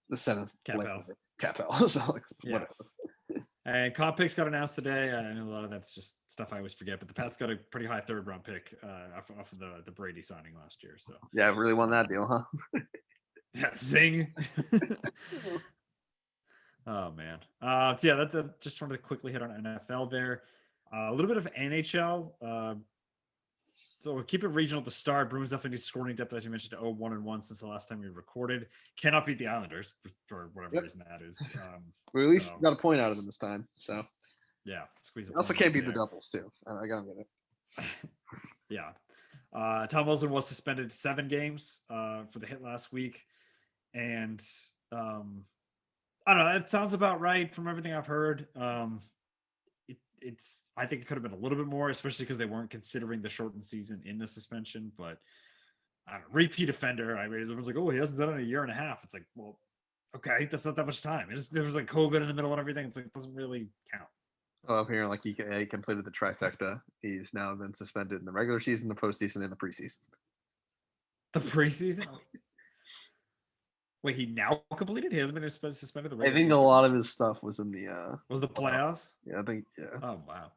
the seventh like Capel. Capel. So like Yeah. whatever. And comp picks got announced today. I know a lot of that's just stuff I always forget, but the Pats got a pretty high third round pick off of the Brady signing last year. So Yeah, really won that deal, huh? yeah, zing. Oh man. So yeah, that just wanted to quickly hit on NFL there. A little bit of NHL. So we'll keep it regional at the start. Bruins definitely need scoring depth, as you mentioned, 0-1-1 since the last time we recorded. Cannot beat the Islanders for whatever Yep. reason that is. We at least So got a point out of them this time. So yeah, squeeze a also point can't out beat the there. doubles too. I gotta get it. Yeah. Tom Wilson was suspended 7 games for the hit last week. And I don't know. It sounds about right from everything I've heard. It's I think it could have been a little bit more, especially because they weren't considering the shortened season in the suspension. But I don't know, repeat offender. I mean, everyone's like, oh, he hasn't done it in a year and a half. It's like, well, okay, that's not that much time. There was like COVID in the middle and everything. It's like, it doesn't really count. Well, up here, like he completed the trifecta. He's now been suspended in the regular season, the postseason, and the preseason. The preseason? Wait, he now completed? He hasn't been suspended the I regular think a season? lot of his stuff was in the Was the playoffs? Yeah, I think Oh, wow.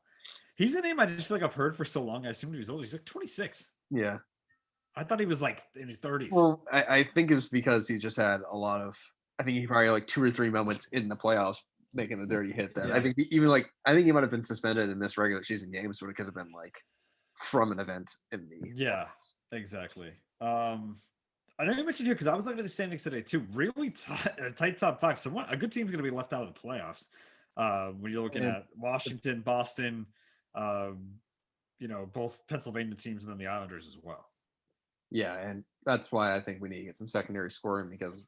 He's a name I just feel like I've heard for so long. I assumed he was old. He's like 26. yeah. I thought he was like in his 30s. Well, I think it was because he just had a lot of. I think he probably had like 2 or 3 moments in the playoffs making a dirty hit. That I think I think he might have been suspended and missed regular season games, but it could have been like from an event in the. Yeah, exactly. I know you mentioned here because I was looking at the standings today too. Really tight top 5. So a good team's going to be left out of the playoffs. When you're looking at Washington, Boston, both Pennsylvania teams, and then the Islanders as well. Yeah, and that's why I think we need to get some secondary scoring because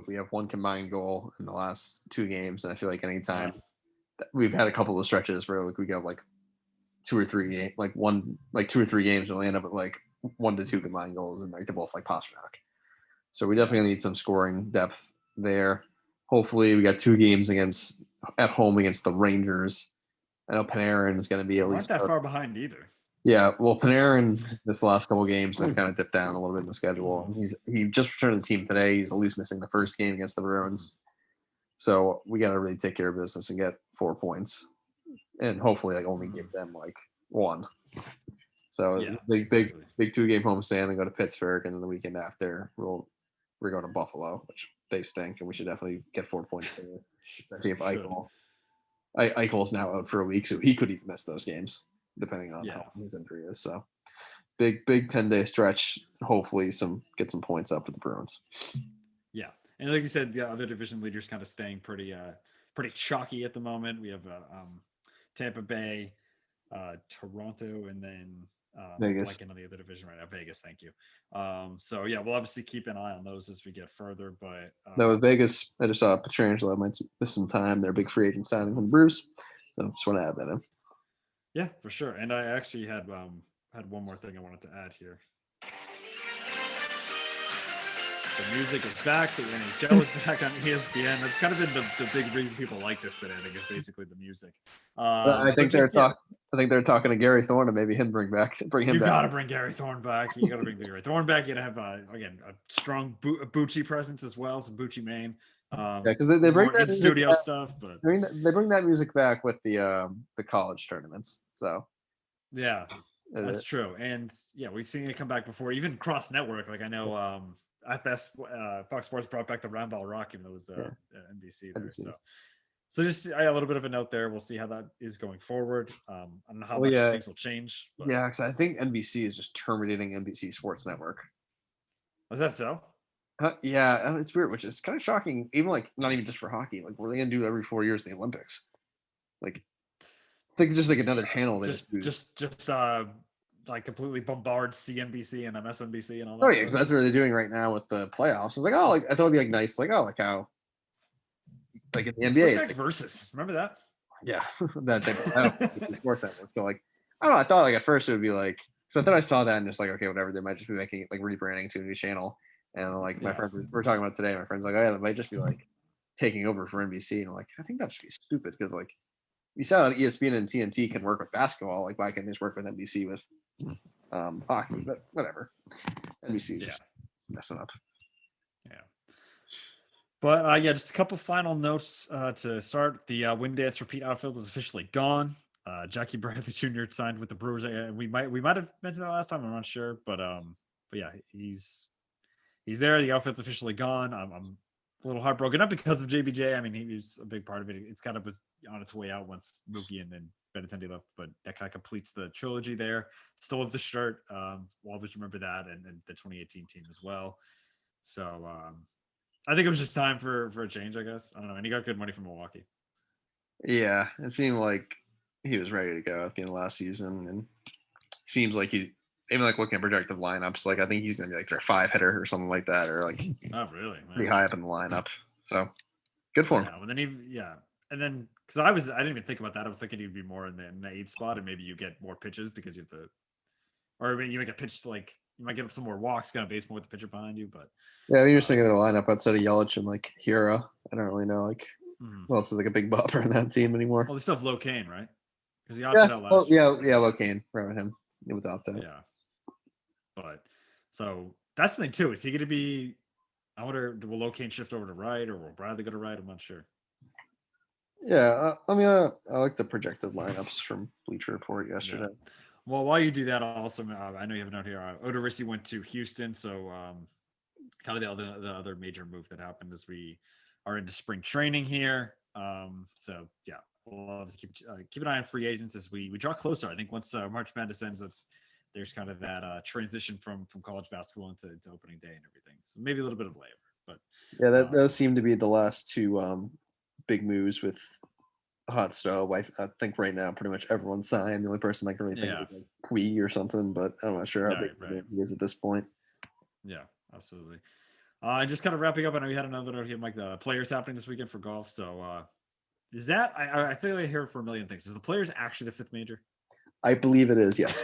we have 1 combined goal in the last 2 games, and I feel like anytime we've had a couple of stretches where like we got like 2 or 3 games, like 2 or 3 games, we'll end up with like 1 to 2 combined goals, and like they're both like Pasternak. So we definitely need some scoring depth there. Hopefully, we got 2 games at home against the Rangers. I know Panarin is going to be at least not that far behind either. Yeah, well, Panarin this last couple of games have kind of dipped down a little bit in the schedule. He just returned to the team today. He's at least missing the first game against the Bruins. So we got to really take care of business and get 4 points, and hopefully like only give them like 1. So Yeah, big 2-game homestand. Then go to Pittsburgh, and then the weekend after we're going to Buffalo, which they stink, and we should definitely get 4 points there. See if Eichel's now out for a week, so he could even miss those games depending on how his injury is. So big 10-day stretch. Hopefully get some points up for the Bruins. Yeah. And like you said, the other division leaders kind of staying pretty chalky at the moment. We have Tampa Bay, Toronto, and then Vegas. Like another other division right now. Vegas, thank you. So yeah, we'll obviously keep an eye on those as we get further. But no, with Vegas, I just saw Pietrangelo might miss some time. They're a big free agent signing from the Bruce. So just want to add that in. Yeah, for sure. And I actually had one more thing I wanted to add here. The music is back. The NHL is back on ESPN. That's kind of been the big reason people like this today. I think is basically the music. I think they're talking to Gary Thorne and maybe bring him back. You got to bring Gary Thorne back. You got to bring Gary Thorne back. You got to have again a strong Bucci presence as well, some Bucci main. Yeah, because they bring that studio stuff, but they bring that music back with the college tournaments. So yeah, that's true. And yeah, we've seen it come back before, even cross network. Like I know FS Fox Sports brought back the Round Ball Rock, even though it was NBC there. So just a little bit of a note there. We'll see how that is going forward. I don't know how much things will change. But. Yeah, because I think NBC is just terminating NBC Sports Network. Is that so? Yeah, it's weird, which is kind of shocking. Even like not even just for hockey. Like, what are they gonna do every 4 years in the Olympics? Like, I think it's just like another channel. Just like completely bombard CNBC and MSNBC and all that. Oh yeah, because that's what they're doing right now with the playoffs. It's like, oh, like I thought it'd be like nice, like like how, like in the NBA, like Versus. Remember that? Yeah, that they sports network. So like, I don't know. I thought like at first it would be like, so I thought I saw that and just like, okay, whatever. They might just be making it like rebranding to a new channel. And like my friend, we're talking about today. My friend's like, oh yeah, it might just be like taking over for NBC. And I'm like, I think that should be stupid because like you saw that ESPN and TNT can work with basketball. Like, why can't they just work with NBC with hockey? But whatever. NBC Yeah. just messing up. Yeah. But yeah, just a couple final notes to start. The wind dance for Pete Outfield is officially gone. Jackie Bradley Jr. signed with the Brewers. We might have mentioned that last time. I'm not sure, but yeah, he's there. The outfit's officially gone. I'm a little heartbroken, not because of JBJ. I mean, he was a big part of it. It's kind of was on its way out once Mookie and then Benintendi left, but that kind of completes the trilogy there. Still with the shirt. We'll always remember that, and the 2018 team as well. So I think it was just time for a change, I guess. I don't know. And he got good money from Milwaukee. Yeah, it seemed like he was ready to go at the end of last season, and seems like he's even like looking at projected lineups. Like, I think he's going to be like their 5-hitter or something like that, or like Not really, pretty man. high up in the lineup. So good for him. Yeah, and then and then because I didn't even think about that. I was thinking he'd be more in the 8 spot, and maybe you get more pitches because you have to, or maybe you make a pitch to like you might get up some more walks, kind of base more with the pitcher behind you. But Yeah, I mean, you're thinking of the lineup outside of Yelich and like Hira. I don't really know like who else is like a big bopper in that team anymore. well, they still have Low Kane, right? Because he Yeah, opted out oh last year. yeah, Locane, right, him. Yeah, without that. Yeah, but so that's the thing too. Is he going to be? I wonder, will Low Kane shift over to right, or will Bradley go to right? I'm not sure. Yeah, I mean, I like the projected lineups from Bleacher Report yesterday. Yeah. Well, while you do that, also, I know you have a note here. Odorizzi went to Houston, so kind of the other major move that happened as we are into spring training here. So yeah, we'll obviously keep an eye on free agents as we draw closer. I think once March Madness ends, there's kind of that transition from college basketball into opening day and everything. So maybe a little bit of labor, but Yeah, those seem to be the last two big moves with hot stove. I think right now pretty much everyone's signed. The only person I can really think of is like Kui or something, but I'm not sure how big he is at this point. Yeah, absolutely. And just kind of wrapping up, I know we had another note here, Mike. The players happening this weekend for golf. So is that I feel like I hear for a million things. Is the players actually the 5th major? I believe it is, yes.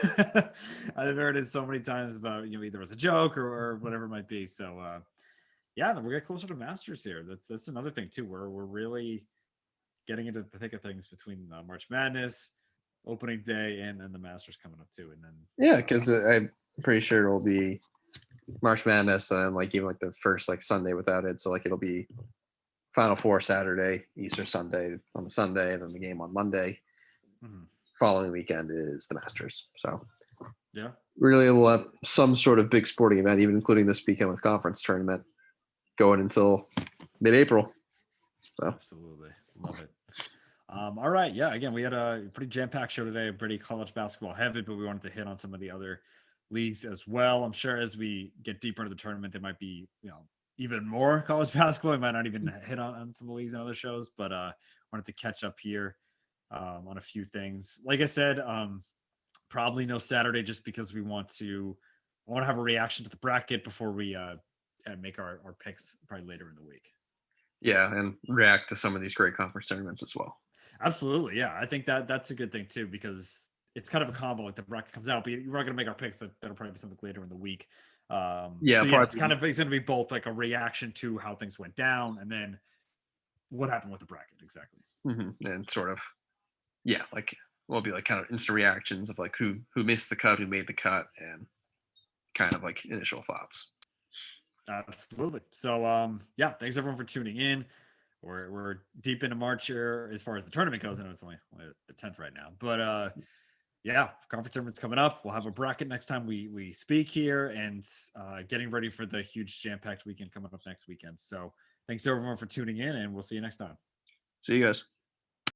I've heard it so many times about either as a joke or whatever it might be. So yeah, we're getting closer to Masters here. That's another thing too. We're really getting into the thick of things between March Madness, opening day, and then the Masters coming up too. And then yeah, because I'm pretty sure it'll be March Madness and like even like the first like Sunday without it. So like it'll be Final Four Saturday, Easter Sunday on the Sunday, then the game on Monday. Mm-hmm. Following weekend is the Masters. So yeah, really we'll have some sort of big sporting event, even including this weekend with conference tournament going until mid-April. So absolutely love it. All right, yeah. Again, we had a pretty jam-packed show today, pretty college basketball heavy, but we wanted to hit on some of the other leagues as well. I'm sure as we get deeper into the tournament, there might be even more college basketball. We might not even hit on some of the leagues and other shows, but wanted to catch up here on a few things. Like I said, probably no Saturday just because we want to have a reaction to the bracket before we make our picks probably later in the week. Yeah, and react to some of these great conference tournaments as well. Absolutely, yeah. I think that's a good thing too because it's kind of a combo. Like the bracket comes out, but we're not going to make our picks. That'll probably be something later in the week. Yeah, so yeah, it's going to be both like a reaction to how things went down and then what happened with the bracket exactly. Mm-hmm. And sort of, yeah, like will be like kind of instant reactions of like who missed the cut, who made the cut, and kind of like initial thoughts. Absolutely. So yeah, thanks everyone for tuning in. We're deep into March here as far as the tournament goes. I know it's only the 10th right now, but yeah, conference tournament's coming up. We'll have a bracket next time we speak here, and getting ready for the huge jam-packed weekend coming up next weekend. So thanks everyone for tuning in, and we'll see you next time. See you guys.